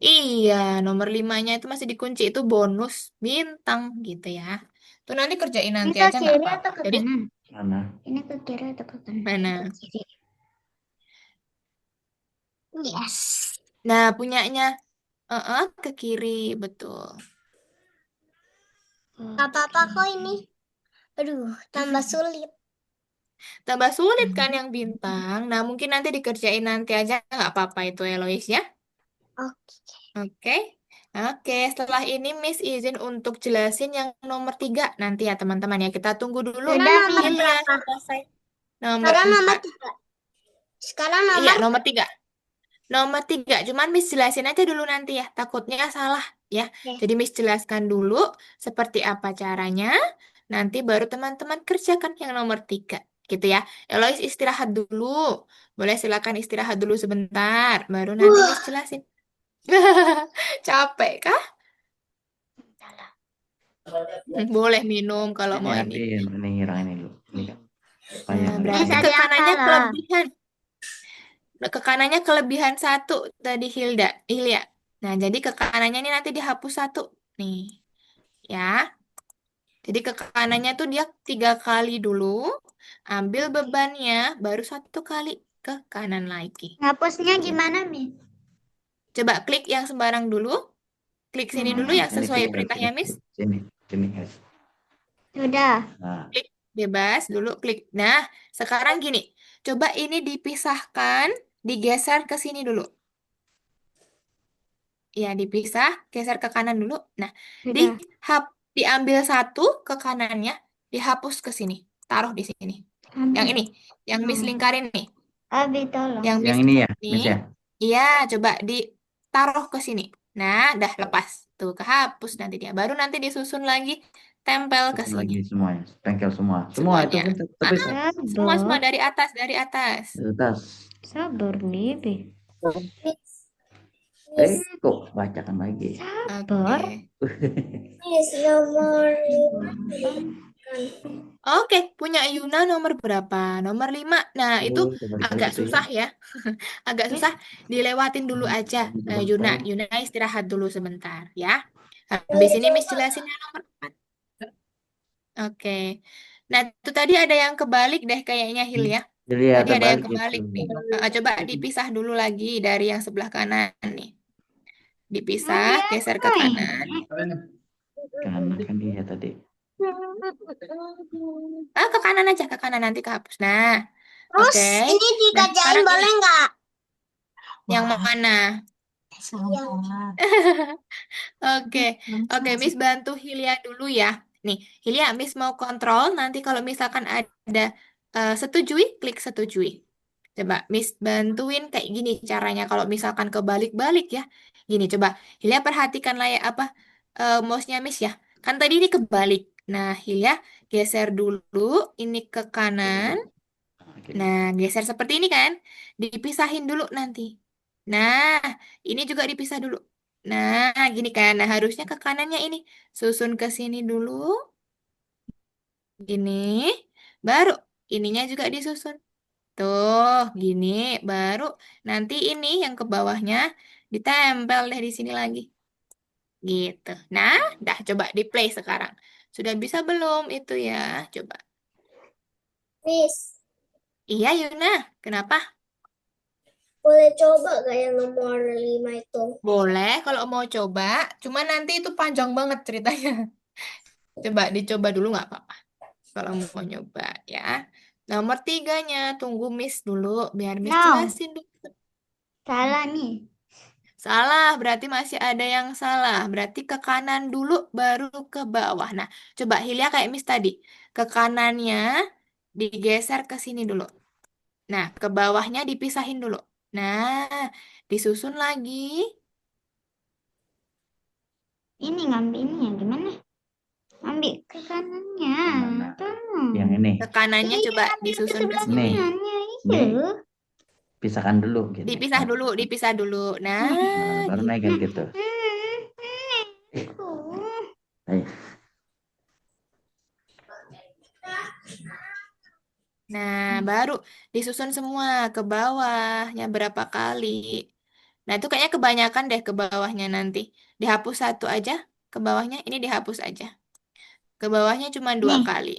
Iya, nomor 5-nya itu masih dikunci. Itu bonus bintang gitu ya. Tuh nanti kerjain Ini nanti ke aja nggak kiri apa-apa. atau ke Jadi, kanan? Mana? Ini ke kiri atau ke kanan? mana? Ke kiri. Yes. Nah, punyanya ke kiri, betul. Gak apa-apa kok ini. Aduh, tambah sulit. Tambah sulit kan yang bintang. Nah, mungkin nanti dikerjain nanti aja nggak apa-apa itu Elois ya. Oke. Oke. Oke, setelah ini Miss izin untuk jelasin yang nomor 3 nanti ya teman-teman ya. Kita tunggu dulu Sudah nomor Hilya berapa? selesai. Nomor Sekarang nomor 4. 3. Sekarang Iya, nomor nomor 3. Nomor 3, cuman Miss jelasin aja dulu nanti ya. Takutnya salah ya. Oke. Jadi Miss jelaskan dulu seperti apa caranya. Nanti baru teman-teman kerjakan yang nomor 3. Gitu ya. Elois istirahat dulu. Boleh silakan istirahat dulu sebentar. Baru nanti Miss jelasin. Capek kah? Boleh minum kalau Ini mau ada ini. ini ngirang ini dulu. Ini kan. Supaya Nah, nggak berarti Miss, salah. ada ke yang kanannya salah. kelebihan. Ke kanannya kelebihan 1 tadi Hilya. Nah, jadi ke kanannya ini nanti dihapus 1. Nih, ya. Jadi ke kanannya tuh dia 3 kali dulu. Ambil bebannya, baru 1 kali ke kanan lagi. Ngapusnya Gitu. gimana, Miss? Coba klik yang sembarang dulu. Klik sini dulu yang Ini sesuai sini, perintahnya, Miss. sini guys. Sudah. Nah, Klik bebas dulu, klik. Nah, sekarang gini. Coba ini dipisahkan, digeser ke sini dulu. Ya, dipisah, geser ke kanan dulu. Nah, Sudah. diambil 1 ke kanannya, dihapus ke sini. Taruh di sini. Yang ini, yang Miss lingkarin nih. Abi, tolong. Yang yang Miss ini ya, ini, Miss ya. iya, coba ditaruh ke sini. Nah, dah lepas. Tuh, kehapus nanti dia. Baru nanti disusun lagi, tempel ke Susun sini. lagi semuanya, bengkel semua. Semua itu Semuanya. kan tapi Semua Sabar. dari atas, dari atas. tas. Sabar, Bibi. Kok bacakan lagi. Sabar. Oke. Miss, nomor Oke, punya Yuna nomor berapa? Nomor 5. Nah, itu Oh, kebalik-balik agak itu ya. susah ya. Agak susah, dilewatin dulu aja. Yuna, Kebalik-balik. Yuna istirahat dulu sebentar ya. Habis ini Miss jelasin yang nomor 4. Oke. Nah, itu tadi ada yang kebalik deh kayaknya Hilya. Jadi ya Tadi ada yang terbalik itu. kebalik nih. Coba dipisah dulu lagi dari yang sebelah kanan nih. Dipisah, Dia geser ke kanan. Kanan kan dia tadi. Ke kanan aja, ke kanan nanti kehapus. Nah, Terus oke. ini Nah, dikerjain sekarang ini boleh nggak? yang Wah, mana? salah. Oke, oke, Miss bantu Hilya dulu ya. Nih, Hilya, Miss mau kontrol nanti kalau misalkan ada setujui, klik setujui. Coba Miss bantuin kayak gini caranya kalau misalkan kebalik-balik ya. Gini, coba Hilya perhatikan layar apa mouse-nya Miss ya. Kan tadi ini kebalik. Nah, Hilya geser dulu ini ke kanan. Gini. Nah, geser seperti ini kan? Dipisahin dulu nanti. Nah, ini juga dipisah dulu. Nah, gini kan. Nah, harusnya ke kanannya ini. Susun ke sini dulu. Gini. Baru ininya juga disusun. Tuh, gini. Baru nanti ini yang ke bawahnya ditempel deh di sini lagi. Gitu. Nah, dah coba di play sekarang. Sudah bisa belum itu ya? Coba. Miss, Iya, Yuna. Kenapa? boleh coba gak yang nomor 5 itu? Boleh kalau mau coba, cuma nanti itu panjang banget ceritanya. Coba dicoba dulu nggak apa-apa. Kalau mau nyoba ya. Nomor tiganya, tunggu Miss dulu, biar Miss No, jelasin dulu. salah nih. Salah, berarti masih ada yang salah. Berarti ke kanan dulu, baru ke bawah. Nah, coba Hilya kayak Miss tadi. Ke kanannya digeser ke sini dulu. Nah, ke bawahnya dipisahin dulu. Nah, disusun lagi. Ini ngambil ini ya gimana? Ambil ke kanannya. Mana? Tuh. Yang ini. Ke kanannya Iya, coba ambil ke disusun ke sebelah sini. Nih. kanannya. Nih. Iya. Pisahkan dulu gini. Dipisah Nah, dulu, dipisah dulu. Nah, baru gitu. naikkan gitu. Ayo. Nah, baru disusun semua ke bawahnya berapa kali. Nah, itu kayaknya kebanyakan deh ke bawahnya nanti. Dihapus satu aja ke bawahnya, ini dihapus aja. Ke bawahnya cuma dua Nih, kali.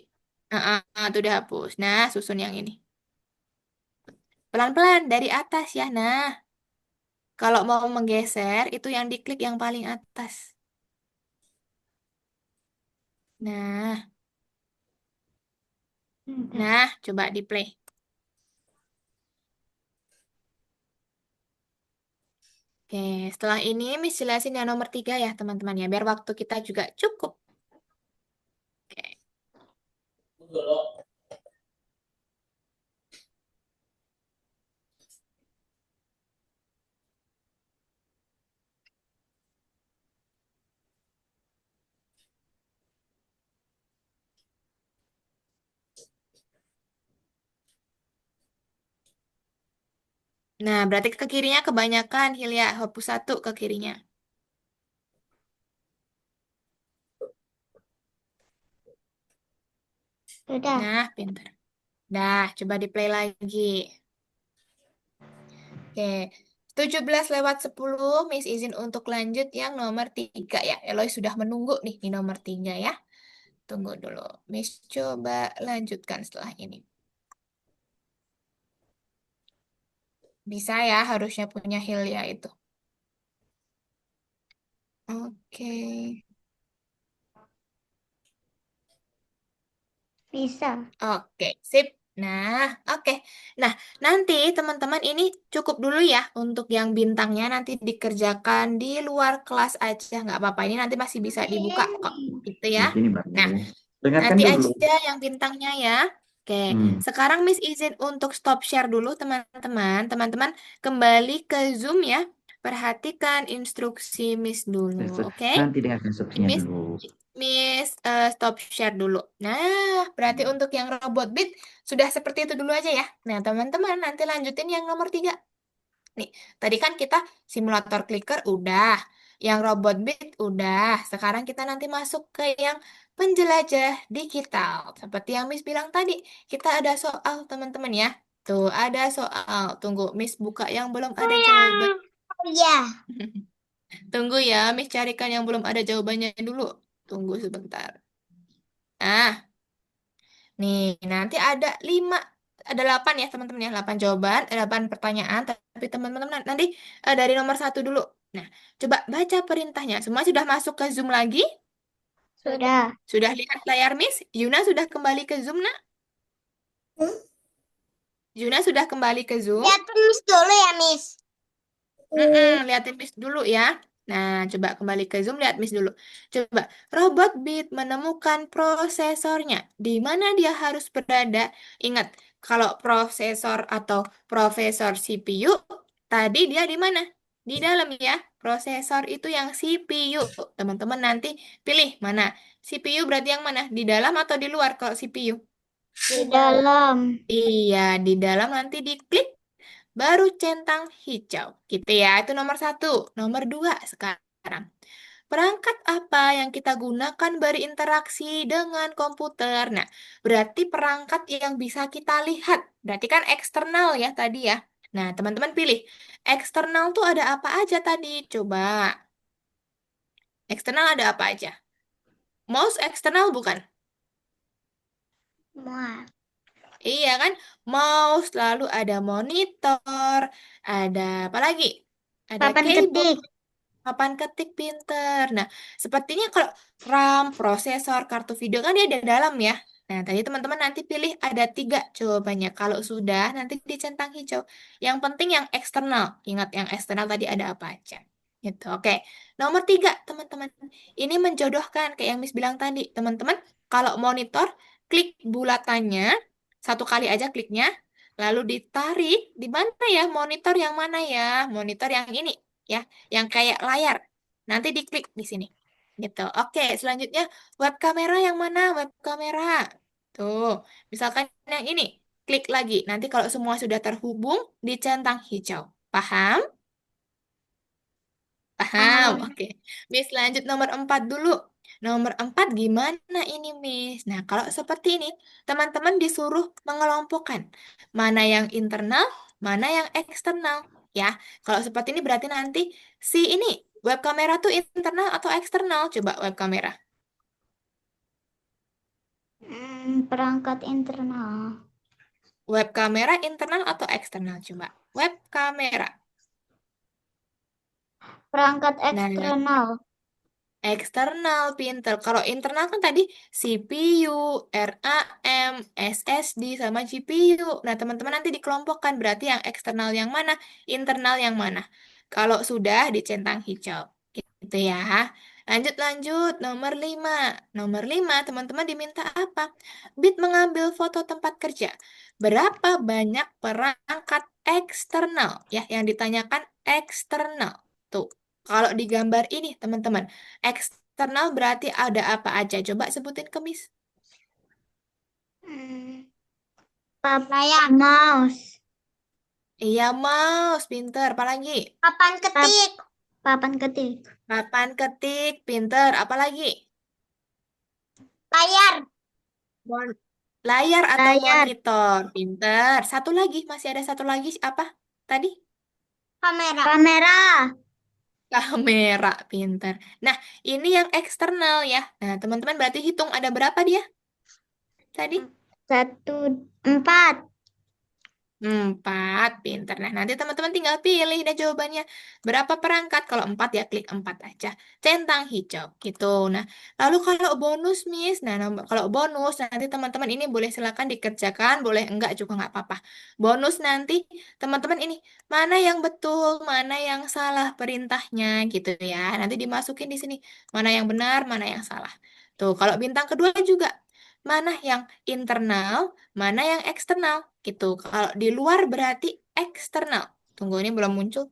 Tuh dihapus. Nah, susun yang ini. Pelan-pelan dari atas ya. Nah, kalau mau menggeser, itu yang diklik yang paling atas. Nah, bentar. nah, coba di play. Oke, setelah ini Miss jelasin yang nomor 3 ya teman-teman ya, biar waktu kita juga cukup. Oke. Nah, berarti ke kirinya kebanyakan, Hilya. Hapus satu ke kirinya. Sudah. Nah, pintar. Dah, coba di play lagi. Oke, 17:10, Miss izin untuk lanjut yang nomor 3 ya. Eloy sudah menunggu nih di nomor 3 ya. Tunggu dulu. Miss coba lanjutkan setelah ini. Bisa ya, harusnya punya Hilya itu. Oke. Bisa. Oke, sip. Nah, oke. Nah, nanti teman-teman ini cukup dulu ya untuk yang bintangnya nanti dikerjakan di luar kelas aja. Nggak apa-apa, ini nanti masih bisa dibuka kok. Gitu ya. Di sini baru. Nah, Dengarkan nanti dulu. aja yang bintangnya ya. Oke, Hmm. sekarang Miss izin untuk stop share dulu teman-teman. Teman-teman kembali ke Zoom ya. Perhatikan instruksi Miss dulu, oke? Nanti dengarkan instruksinya Miss dulu. Miss stop share dulu. Nah, berarti untuk yang robot beat sudah seperti itu dulu aja ya. Nah, teman-teman nanti lanjutin yang nomor 3. Nih, tadi kan kita simulator clicker udah, yang robot beat udah. Sekarang kita nanti masuk ke yang penjelajah digital. Seperti yang Miss bilang tadi, kita ada soal teman-teman ya. Tuh, ada soal. Tunggu, Miss buka yang belum ada jawaban. Iya. Tunggu ya, Miss carikan yang belum ada jawabannya dulu. Tunggu sebentar. Ah, Nih, nanti ada 8 ya teman-teman ya, 8 jawaban, 8 pertanyaan, tapi teman-teman nanti dari nomor 1 dulu. Nah, coba baca perintahnya. Semua sudah masuk ke Zoom lagi? Sudah. Sudah lihat layar Miss? Yuna sudah kembali ke Zoom, nak? Yuna sudah kembali ke Zoom? Lihat Miss dulu ya, Miss. Liatin Miss dulu ya. Nah, coba kembali ke Zoom, lihat Miss dulu. Coba, robot Beat menemukan prosesornya. Di mana dia harus berada? Ingat, kalau prosesor atau profesor CPU, tadi dia di mana? Di dalam ya. Prosesor itu yang CPU. Teman-teman nanti pilih mana. CPU berarti yang mana? Di dalam atau di luar kalau CPU? Di dalam. Iya, di dalam nanti diklik baru centang hijau. Gitu ya, itu nomor 1. Nomor 2 sekarang. Perangkat apa yang kita gunakan berinteraksi dengan komputer? Nah, berarti perangkat yang bisa kita lihat. Berarti kan eksternal ya tadi ya. Nah, teman-teman pilih. Eksternal tuh ada apa aja tadi? Coba. Eksternal ada apa aja? Mouse eksternal bukan? Wah. Iya kan? Mouse, lalu ada monitor, ada apa lagi? Ada Papan keyboard. ketik. Papan ketik pinter. Nah, sepertinya kalau RAM, prosesor, kartu video kan dia ada dalam ya. Nah, tadi teman-teman nanti pilih ada 3 jawabannya. Kalau sudah, nanti dicentang hijau. Yang penting yang eksternal. Ingat yang eksternal tadi ada apa aja. Gitu. Oke. Nomor 3, teman-teman. Ini menjodohkan kayak yang Miss bilang tadi. Teman-teman, kalau monitor, klik bulatannya. Satu kali aja kliknya. Lalu ditarik. Di mana ya? Monitor yang mana ya? Monitor yang ini ya, yang kayak layar. Nanti diklik di sini. Gitu. Oke, selanjutnya web kamera yang mana? Web kamera. Tuh, misalkan yang ini. Klik lagi. Nanti kalau semua sudah terhubung, dicentang hijau. Paham? Paham? Oke. Miss lanjut nomor 4 dulu. Nomor 4 gimana ini, Miss? Nah, kalau seperti ini, teman-teman disuruh mengelompokkan. Mana yang internal, mana yang eksternal. Ya, kalau seperti ini berarti nanti si ini, web kamera tuh internal atau eksternal? Coba web kamera. Perangkat internal. Web kamera internal atau eksternal? Coba. Web kamera. Perangkat Nah, eksternal. eksternal pinter. Kalau internal kan tadi CPU, RAM, SSD, sama GPU. Nah, teman-teman nanti dikelompokkan. Berarti yang eksternal yang mana, internal yang mana. Kalau sudah dicentang hijau. Gitu ya. Lanjut. Nomor 5. Nomor 5, teman-teman diminta apa? Bit mengambil foto tempat kerja. Berapa banyak perangkat eksternal? Ya, yang ditanyakan eksternal. Tuh. Kalau di gambar ini, teman-teman, eksternal berarti ada apa aja? Coba sebutin ke Miss. Layar. Mouse. Iya, mouse, pinter. Apalagi? Papan ketik. Papan ketik. Papan ketik, pinter. Apalagi? Layar. Mon- Layar atau Layar. monitor, pinter. Satu lagi, masih ada satu lagi apa? Tadi? Kamera. Kamera. Kamera, pinter. Nah, ini yang eksternal ya. Nah, teman-teman berarti hitung ada berapa dia? Tadi? 1, 4. 4, pinter. Nah, nanti teman-teman tinggal pilih deh jawabannya. Berapa perangkat? Kalau 4 ya klik 4 aja. Centang hijau, gitu. Nah, lalu kalau bonus, Miss. Nah, kalau bonus, nanti teman-teman ini boleh silakan dikerjakan, boleh enggak juga nggak apa-apa. Bonus nanti, teman-teman ini, mana yang betul, mana yang salah perintahnya, gitu ya. Nanti dimasukin di sini. Mana yang benar, mana yang salah. Tuh, kalau bintang kedua juga. Mana yang internal, mana yang eksternal gitu. Kalau di luar berarti eksternal. Tunggu ini belum muncul.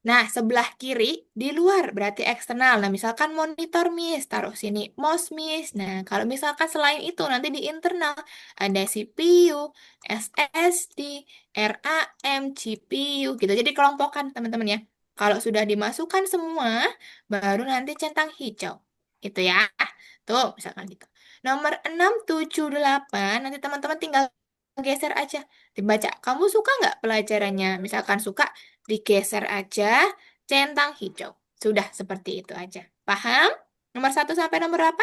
Nah, sebelah kiri di luar berarti eksternal. Nah, misalkan monitor Miss, taruh sini mouse Miss. Nah, kalau misalkan selain itu nanti di internal ada CPU, SSD, RAM, GPU gitu. Jadi kelompokkan teman-teman ya. Kalau sudah dimasukkan semua, baru nanti centang hijau. Gitu ya. Tuh, misalkan gitu. Nomor 6, 7, 8, nanti teman-teman tinggal geser aja. Dibaca, kamu suka nggak pelajarannya? Misalkan suka, digeser aja, centang hijau. Sudah seperti itu aja. Paham? Nomor 1 sampai nomor 8?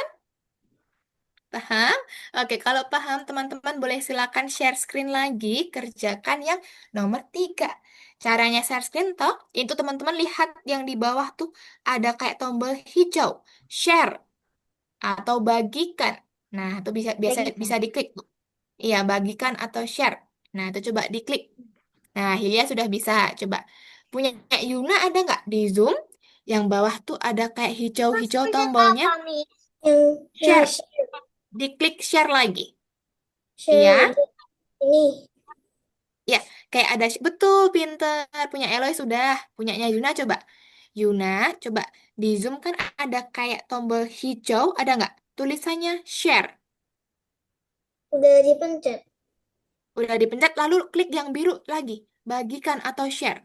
Paham? Oke, kalau paham teman-teman boleh silakan share screen lagi, kerjakan yang nomor 3. Caranya share screen toh, itu teman-teman lihat yang di bawah tuh ada kayak tombol hijau, share atau bagikan. Nah, itu bisa biasa Bagikan. bisa diklik tuh. Iya, bagikan atau share. Nah, itu coba diklik. Nah, Hilya sudah bisa. Coba. Punya Yuna ada nggak di Zoom? Yang bawah tuh ada kayak hijau-hijau tombolnya. Share. Diklik share lagi. Iya. Ini. Ya, kayak ada betul pinter. Punya Eloy sudah, punyanya Yuna coba. Yuna, coba di Zoom kan ada kayak tombol hijau, ada nggak? Tulisannya share. Udah dipencet. Udah dipencet lalu klik yang biru lagi, bagikan atau share.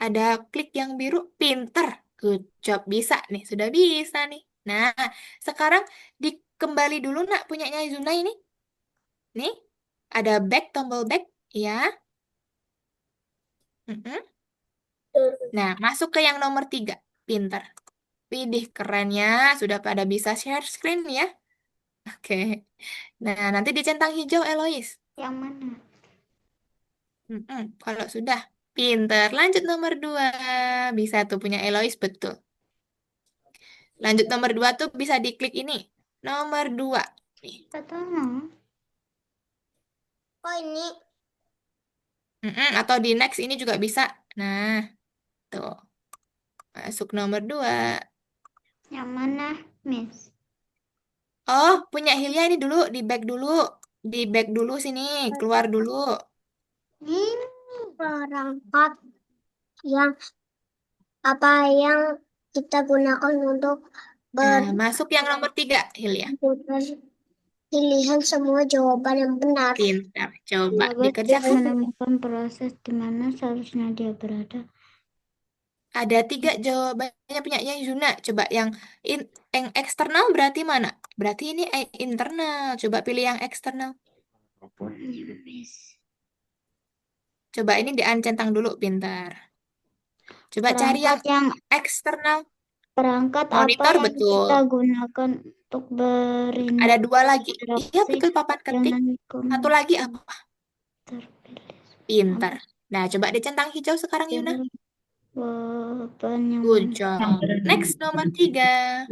Ada klik yang biru, pinter. Good job, bisa nih, sudah bisa nih. Nah, sekarang kembali dulu nak punyanya Yuna ini. Nih, ada back, tombol back, ya. Mm-mm. Nah, masuk ke yang nomor 3. Pinter. Widih, kerennya. Sudah pada bisa share screen ya. Oke. Nah, nanti dicentang hijau, Elois. Yang mana? Kalau sudah. Pinter. Lanjut nomor 2. Bisa tuh punya Elois, betul. Lanjut nomor 2 tuh bisa diklik ini. Nomor 2. Nih. Tahu. Oh ini. Atau di next ini juga bisa. Nah, tuh. Masuk nomor 2. Yang mana, Miss? Oh, punya Hilya ini dulu. Di back dulu. Di back dulu sini. Keluar dulu. Ini. Perangkat yang apa yang kita gunakan untuk Nah, masuk yang nomor 3, Hilya. berputar pilihan semua jawaban yang benar. Pintar. Coba Sahabat Bit dikerjakan. menemukan proses di mana seharusnya dia berada. Ada 3 jawabannya punyanya Yuna. Coba yang eksternal berarti mana? Berarti ini internal. Coba pilih yang eksternal. Miss. Coba ini diancentang dulu, pintar. Coba cari yang Perangkat yang eksternal. perangkat apa Monitor yang betul. kita gunakan untuk Ada 2 lagi. Iya, berinteraksi betul papan ketik. dengan Satu lagi apa? terpilih. Pintar. Nah, coba dicentang hijau sekarang, Yuna. Jawaban yang Good mana? job. Next, nomor 3.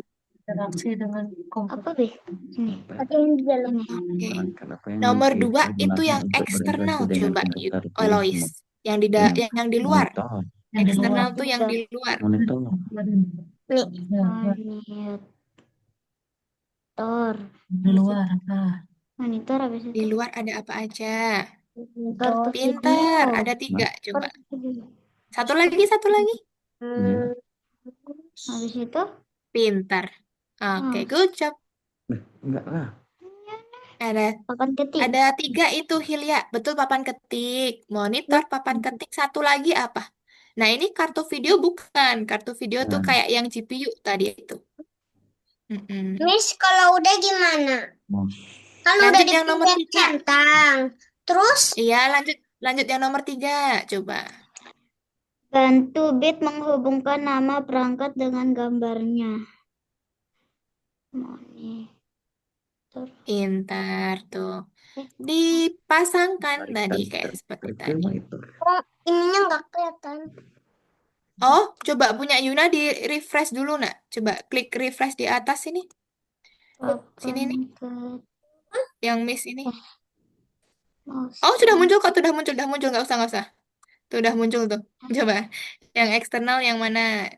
Interaksi dengan Apa, komputer. Bih? Ini. Atau yang di dalam. Ini. Oke. Perangkat apa yang Nomor kita 2 itu gunakan yang untuk eksternal. berinteraksi dengan Coba, komputer? Pilih Olois. Yang di yang di luar. monitor. Yang di luar. Eksternal tuh yang di luar. Monitor. Monitor. Di luar. Nah, Monitor habis Di itu. luar ada apa aja? Kartu Pintar. video. Ada 3. Coba. Kartu video. Satu lagi, satu lagi. Ya. Habis itu Pintar. Oke, Hmm. good job. Enggak lah. Ada papan ketik. ada 3 itu, Hilya. Betul, papan ketik. Monitor, papan ketik. Satu lagi apa? Nah, ini kartu video bukan. Kartu video tuh Nah. kayak yang GPU tadi itu. Miss, kalau udah gimana? Kalau udah Lanjut yang nomor dipencet 3. centang. Terus Iya, lanjut yang nomor 3. Coba. Bantu Bit menghubungkan nama perangkat dengan gambarnya. Monitor. Pintar tuh. Dipasangkan tadi Tarik, kayak tarik, seperti tarik ke tadi. monitor. oh, ininya nggak kelihatan. Oh, coba punya Yuna di refresh dulu, nak. Coba klik refresh di atas sini. Sini nih, yang miss ini. Oh, sudah muncul kok, sudah muncul, nggak usah, Tuh udah muncul tuh. Coba, yang eksternal yang mana?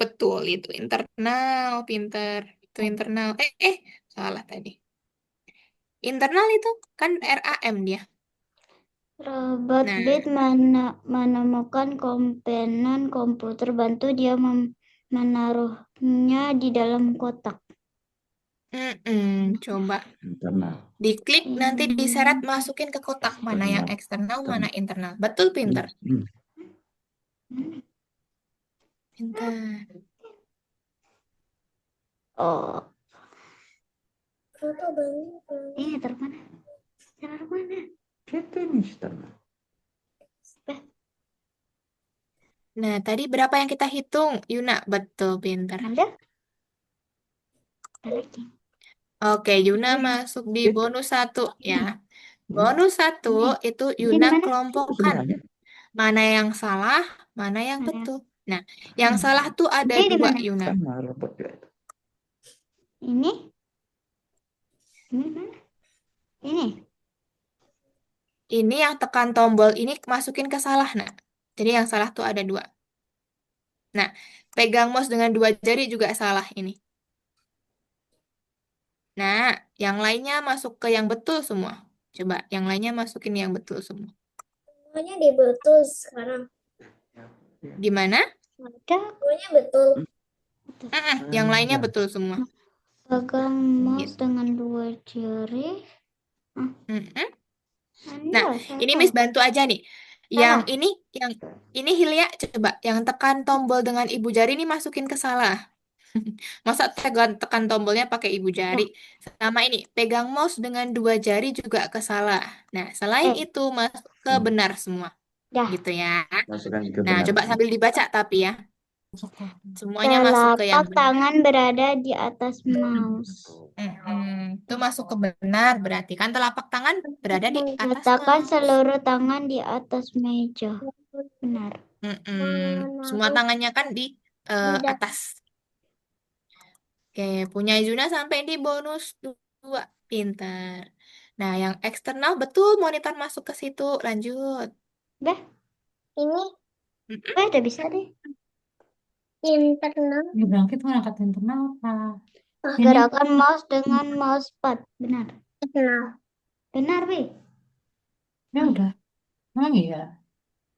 Betul itu internal, pinter. Itu internal. Salah tadi. Internal itu kan RAM dia. Robot Nah. Bit menemukan komponen komputer, bantu dia menaruhnya di dalam kotak. Coba Internal. diklik nanti diseret masukin ke kotak mana yang eksternal, mana internal. Betul, pinter. Pintar. Oh, Foto ini taruh mana? Taruh mana? Itu nih internal. Nah, tadi berapa yang kita hitung? Yuna, betul, pinter. Ada? Ada lagi. Oke, Yuna Ini, masuk di bonus 1 ya. ini, Bonus 1 ini. itu Ini Yuna di mana? kelompokkan. Mana yang salah, mana yang Ada. betul. Nah, yang salah tuh ada Ini di 2, mana? Yuna. Sama robot juga itu. Ini. Ini mana? Ini. Ini yang tekan tombol ini masukin ke salah, nak. Jadi yang salah tuh ada 2. Nah, pegang mouse dengan 2 jari juga salah ini. Nah, yang lainnya masuk ke yang betul semua. Coba, yang lainnya masukin yang betul semua. Semuanya di betul sekarang. Gimana? Ada. Semuanya betul. Yang lainnya betul semua. Pegang mouse Gitu. dengan 2 jari. Mm-mm. Anda Nah, salah. ini Miss bantu aja nih. Yang Salah. ini Hilya coba yang tekan tombol dengan ibu jari ini masukin ke salah. Masa tekan tombolnya pakai ibu jari. Sama ini, pegang mouse dengan 2 jari juga ke salah. Nah, selain Eh. itu masuk ke benar semua. Dah. Gitu ya. Masukkan ke Nah, benar. coba sambil dibaca tapi ya. Semuanya masuk ke yang Telapak benar. tangan berada di atas mouse. Itu masuk ke benar berarti kan telapak tangan berada di atas Letakkan mouse. seluruh tangan di atas meja. Benar. Semua tangannya kan di atas. Oke, punya Izuna sampai di bonus 2. Pintar. Nah, yang eksternal betul monitor masuk ke situ. Lanjut. Dah. Ini. Udah bisa deh. Internal. Ini berangkat mau angkat internal apa? Gerakan mouse dengan mousepad. Benar. Benar, Wi. Ya udah. Emang iya.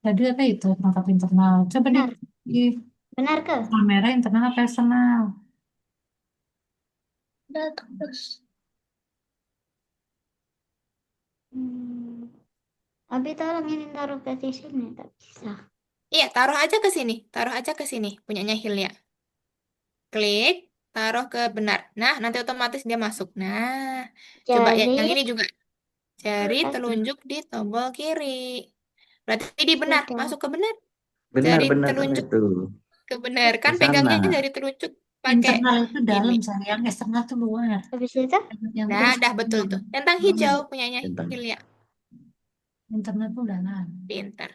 Tadi apa itu perangkat internal? Coba Benar. di Benar ke? kamera internal apa eksternal? Abi tolong ini taruh ke sini. Tak bisa. Iya, taruh aja ke sini. Taruh aja ke sini. Punyanya Hilya. Klik, taruh ke benar. Nah, nanti otomatis dia masuk. Nah, coba Jadi. yang ini juga. Jari telunjuk di tombol kiri. Berarti di benar, Sudah. masuk ke benar. Jari Benar-benar telunjuk itu. ke benar. Kan Ke pegangnya sana. jari telunjuk pakai Internal itu dalam, ini. sayang. Eksternal itu luar. Habis itu. Yang Nah, terus dah betul tuh. Centang hijau punyanya Centang. Hilya. internal itu dalam. Pintar.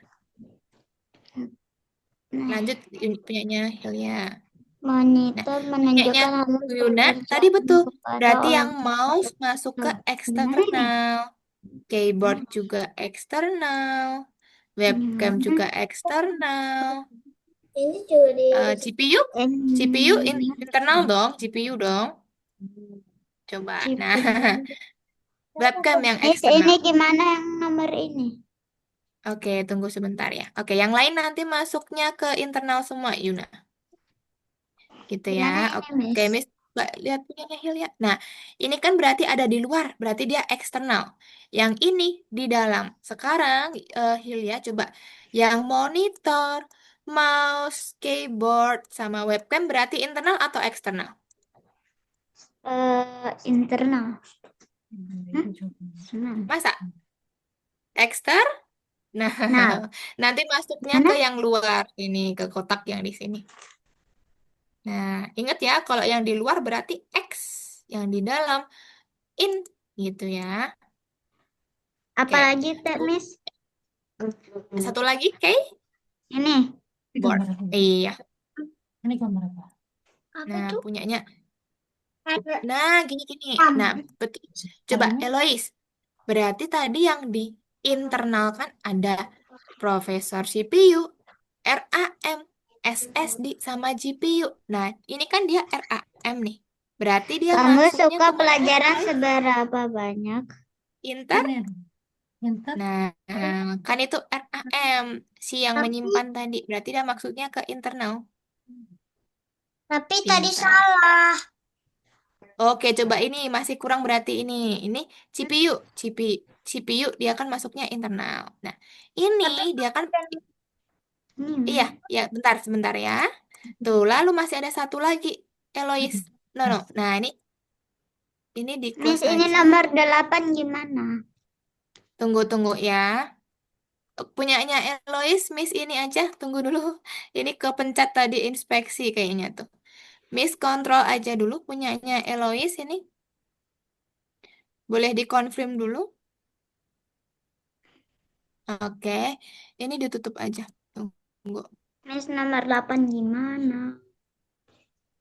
Nah, Lanjut punyanya Hilya. monitor menunjukkan Punyanya hasil Yuna tadi pekerjaan betul. kepada Berarti yang orang. mouse masuk ke Benar ini. eksternal. Keyboard juga eksternal. Webcam juga eksternal. Ini juga di CPU? CPU internal dong, GPU dong. Coba. Nah, webcam yang Miss, eksternal. ini gimana yang nomor ini? Oke, tunggu sebentar ya. Oke, yang lain nanti masuknya ke internal semua, Yuna. Gitu ya. Gimana ini, Oke, Miss? Miss, Mbak, lihat punyanya Hilya. Nah, ini kan berarti ada di luar, berarti dia eksternal. Yang ini di dalam. Sekarang, Hilya coba yang monitor, mouse, keyboard, sama webcam berarti internal atau eksternal? Internal. Masa? Ekster? Nah, Nah, nanti masuknya mana? ke yang luar ini, ke kotak yang di sini. Nah, ingat ya, kalau yang di luar berarti X, yang di dalam in, gitu ya. Oke, Apalagi Teh, Miss? satu lagi, K, Ini. Ini board. gambar apa? Iya, Ini gambar apa? nah punyanya. Nah, gini-gini. Nah, betul. Coba, Caranya? Elois. Berarti tadi yang di internal kan ada prosesor CPU, RAM, SSD, sama GPU. Nah, ini kan dia RAM nih. Berarti dia Kamu masuknya suka kemana? pelajaran seberapa banyak? Inter? Ini. Enter. Nah, kan itu RAM, si yang menyimpan tadi. Berarti dia maksudnya ke internal. Tapi tadi salah. Oke, coba ini masih kurang berarti ini. Ini CPU, CPU dia kan masuknya internal. Nah, ini dia kan iya, ya bentar sebentar ya. Tuh, lalu masih ada satu lagi, Elois. No, no. Nah, ini di Miss, close ini aja. nomor 8 gimana? Tunggu ya. Punyanya Elois, Miss ini aja. Tunggu dulu. Ini kepencet tadi inspeksi kayaknya tuh. Miss kontrol aja dulu punyanya Elois ini. Boleh dikonfirm dulu? Oke, ini ditutup aja. Tunggu. Miss nomor 8 gimana?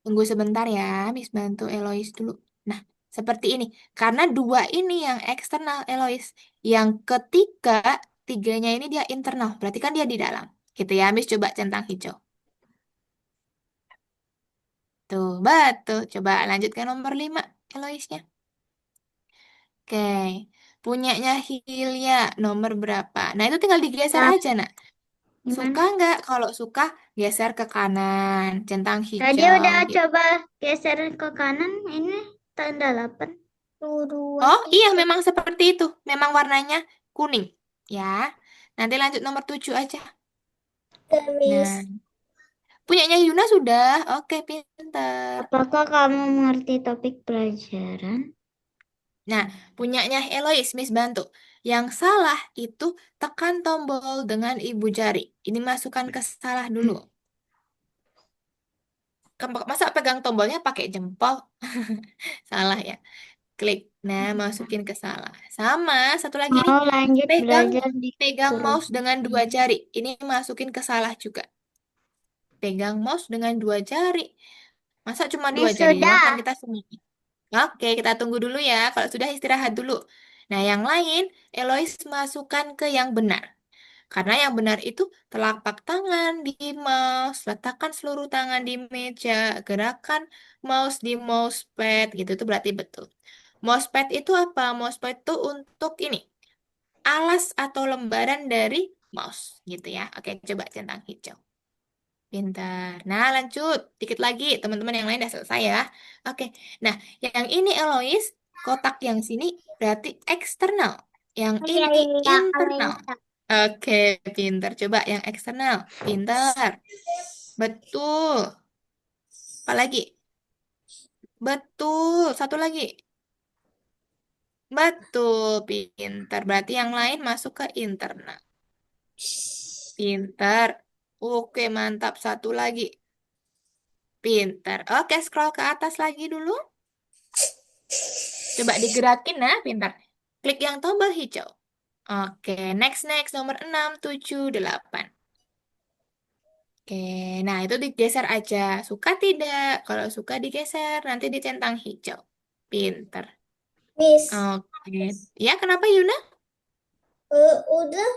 Tunggu sebentar ya, Miss bantu Elois dulu. Nah, seperti ini. Karena dua ini yang eksternal Elois. Yang ketiga, tiganya ini dia internal. Berarti kan dia di dalam. Gitu ya, Miss coba centang hijau. Tuh, betul. Coba lanjutkan nomor 5, Eloisnya. Oke, punyanya Hilya nomor berapa? Nah, itu tinggal digeser Nah, aja, nak. Suka gimana? nggak? Kalau suka, geser ke kanan, centang Tadi hijau udah gitu. coba geser ke kanan, ini tanda 8. Dua, Oh iya, tiga. memang seperti itu. Memang warnanya kuning. Ya, nanti lanjut nomor 7 aja. Miss. Nah, punyanya Yuna sudah. Oke, pinter. Apakah kamu mengerti topik pelajaran? Nah, punyanya Elois, Miss bantu. Yang salah itu tekan tombol dengan ibu jari. Ini masukkan ke salah dulu. Masa pegang tombolnya pakai jempol? Salah ya. Klik. Nah, masukin ke salah. Sama, satu lagi nih. Mau lanjut Pegang belajar di pegang kursus. mouse dengan dua jari. Ini masukin ke salah juga. Pegang mouse dengan dua jari. Masa cuma dua Miss jari doang kan sudah. kita semua. Oke, kita tunggu dulu ya. Kalau sudah istirahat dulu. Nah, yang lain, Elois masukkan ke yang benar. Karena yang benar itu telapak tangan di mouse, letakkan seluruh tangan di meja, gerakan mouse di mousepad, gitu itu berarti betul. Mousepad itu apa? Mousepad itu untuk ini, alas atau lembaran dari mouse, gitu ya. Oke, coba centang hijau. Pintar. Nah, lanjut. Dikit lagi, teman-teman yang lain udah selesai ya. Oke. Nah, yang ini Elois, kotak yang sini berarti eksternal. Yang Iya, ini iya, kalau internal. ini. Oke, pintar. Coba yang eksternal. Pintar. Betul. Apalagi? Betul. Satu lagi. Betul, pintar. Berarti yang lain masuk ke internal. Pintar. Oke, mantap. Satu lagi. Pintar. Oke, scroll ke atas lagi dulu. Coba digerakin nah, pintar. Klik yang tombol hijau. Oke, next nomor 6, 7, 8. Oke, nah itu digeser aja. Suka tidak? Kalau suka digeser, nanti dicentang hijau. Pinter. Miss. Oke. Ya, kenapa Yuna? Udah.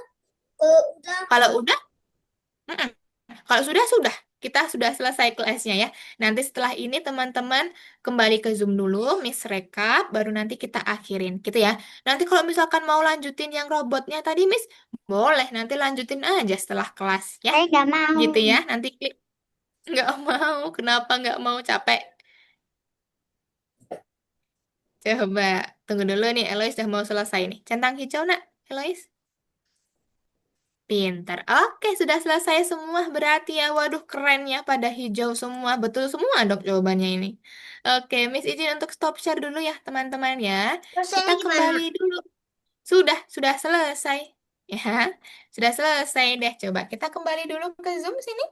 Udah Kalau apa? udah? Mm-mm. Kalau sudah. Kita sudah selesai kelasnya ya. Nanti setelah ini teman-teman kembali ke Zoom dulu, Miss rekap, baru nanti kita akhirin, gitu ya. Nanti kalau misalkan mau lanjutin yang robotnya tadi, Miss, boleh. Nanti lanjutin aja setelah kelas ya. Saya nggak mau. Gitu ya. Nanti klik. Nggak mau. Kenapa nggak mau? Capek. Coba. Tunggu dulu nih. Elois udah mau selesai nih. Centang hijau, nak. Elois. Pintar. Oke, sudah selesai semua berarti ya. Waduh, keren ya pada hijau semua. Betul semua dok jawabannya ini. Oke, Miss izin untuk stop share dulu ya teman-teman ya. Kita Selesainya gimana? kembali dulu. Sudah selesai. Ya, sudah selesai deh. Coba kita kembali dulu ke Zoom sini.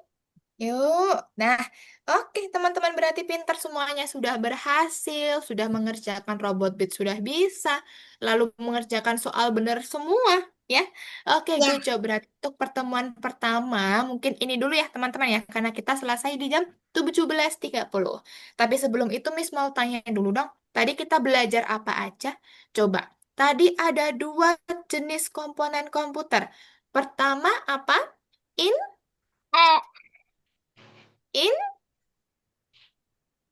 Yuk, nah, oke teman-teman berarti pintar semuanya sudah berhasil, sudah mengerjakan robot bit sudah bisa, lalu mengerjakan soal benar semua, ya. Oke, Ya. good job. Berarti untuk pertemuan pertama mungkin ini dulu ya teman-teman ya, karena kita selesai di jam 17.30. Tapi sebelum itu Miss mau tanya dulu dong, tadi kita belajar apa aja? Coba, tadi ada dua jenis komponen komputer. Pertama apa? In, Eh, in,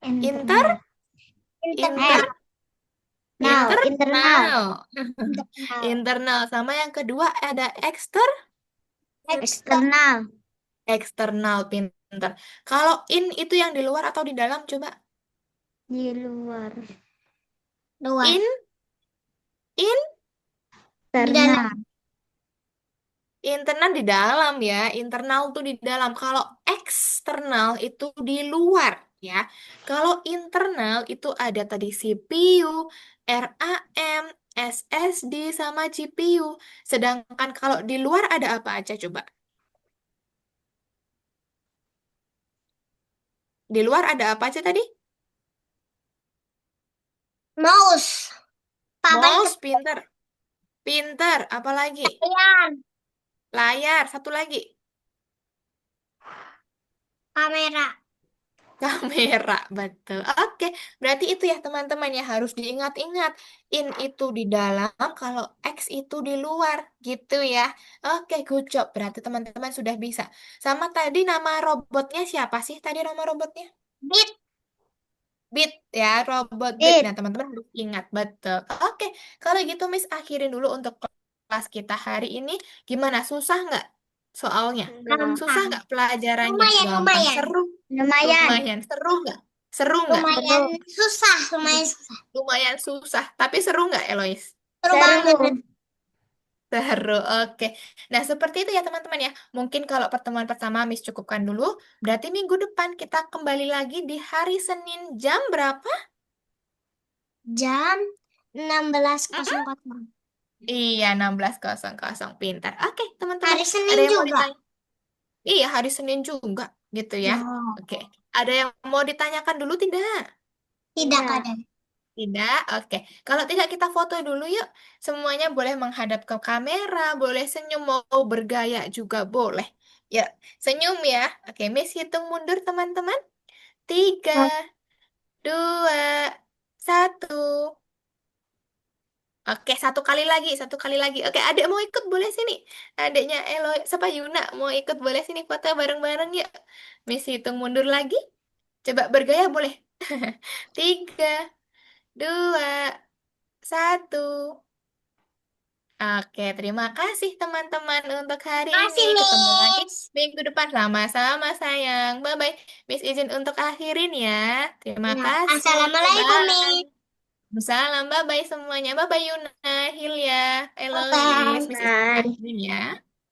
inter, internal. inter, Internal. internal. Internal. Internal. Sama yang kedua ada Eksternal. eksternal, pinter. Kalau in itu yang di luar atau di dalam, coba. Di luar. Luar. In, in, Internal. internal di dalam ya. Internal tuh di dalam. Kalau eksternal itu di luar ya. Kalau internal itu ada tadi CPU, RAM, SSD, sama GPU. Sedangkan kalau di luar ada apa aja coba? Di luar ada apa aja tadi? Mouse. Papan Mouse, pinter. Pinter. Apa lagi? kekayaan. Layar. Satu lagi. Kamera. Kamera, betul. Oke, berarti itu ya teman-teman ya harus diingat-ingat. In itu di dalam, kalau X itu di luar, gitu ya. Oke, good job. Berarti teman-teman sudah bisa. Sama tadi nama robotnya siapa sih tadi nama robotnya? Bit. Bit ya, robot Bit. Bit. Nah, teman-teman harus ingat, betul. Oke, kalau gitu Miss akhirin dulu untuk kelas kita hari ini. Gimana, susah nggak soalnya? Susah Gampang. nggak pelajarannya? Lumayan, Gampang, lumayan. seru. Lumayan. Lumayan, seru nggak? Seru nggak? Lumayan susah. Lumayan susah. Lumayan susah, tapi seru nggak, Elois? Seru banget. Seru, oke. Nah, seperti itu ya teman-teman ya. Mungkin kalau pertemuan pertama Miss cukupkan dulu. Berarti minggu depan kita kembali lagi di hari Senin jam berapa? Jam Mm-mm. 16.00. Iya, 16.00. Pintar. Oke, teman-teman. Hari Senin Ada yang mau juga. ditanya? Iya, hari Senin juga, gitu ya. Oh, Oke. Ada yang mau ditanyakan dulu tidak? tidak ada. Tidak, oke. Kalau tidak kita foto dulu yuk. Semuanya boleh menghadap ke kamera, boleh senyum, mau bergaya juga boleh. Ya, senyum ya. Oke, Miss hitung mundur teman-teman. 3, 2, 1. Oke, satu kali lagi. Oke, adik mau ikut boleh sini. Adiknya Eloy, siapa Yuna mau ikut boleh sini foto bareng-bareng yuk. Miss hitung mundur lagi. Coba bergaya boleh. 3, 2, 1. Oke, terima kasih teman-teman untuk hari ini. Kasih, Ketemu lagi Miss. minggu depan. Sama-sama sayang. Bye-bye. Miss izin untuk akhirin ya. Terima Ya. kasih. Assalamualaikum, Bye. Miss. Salam. Bye-bye semuanya. Bye-bye Yuna, Hilya, Elois. Miss izin Bye. akhirin ya.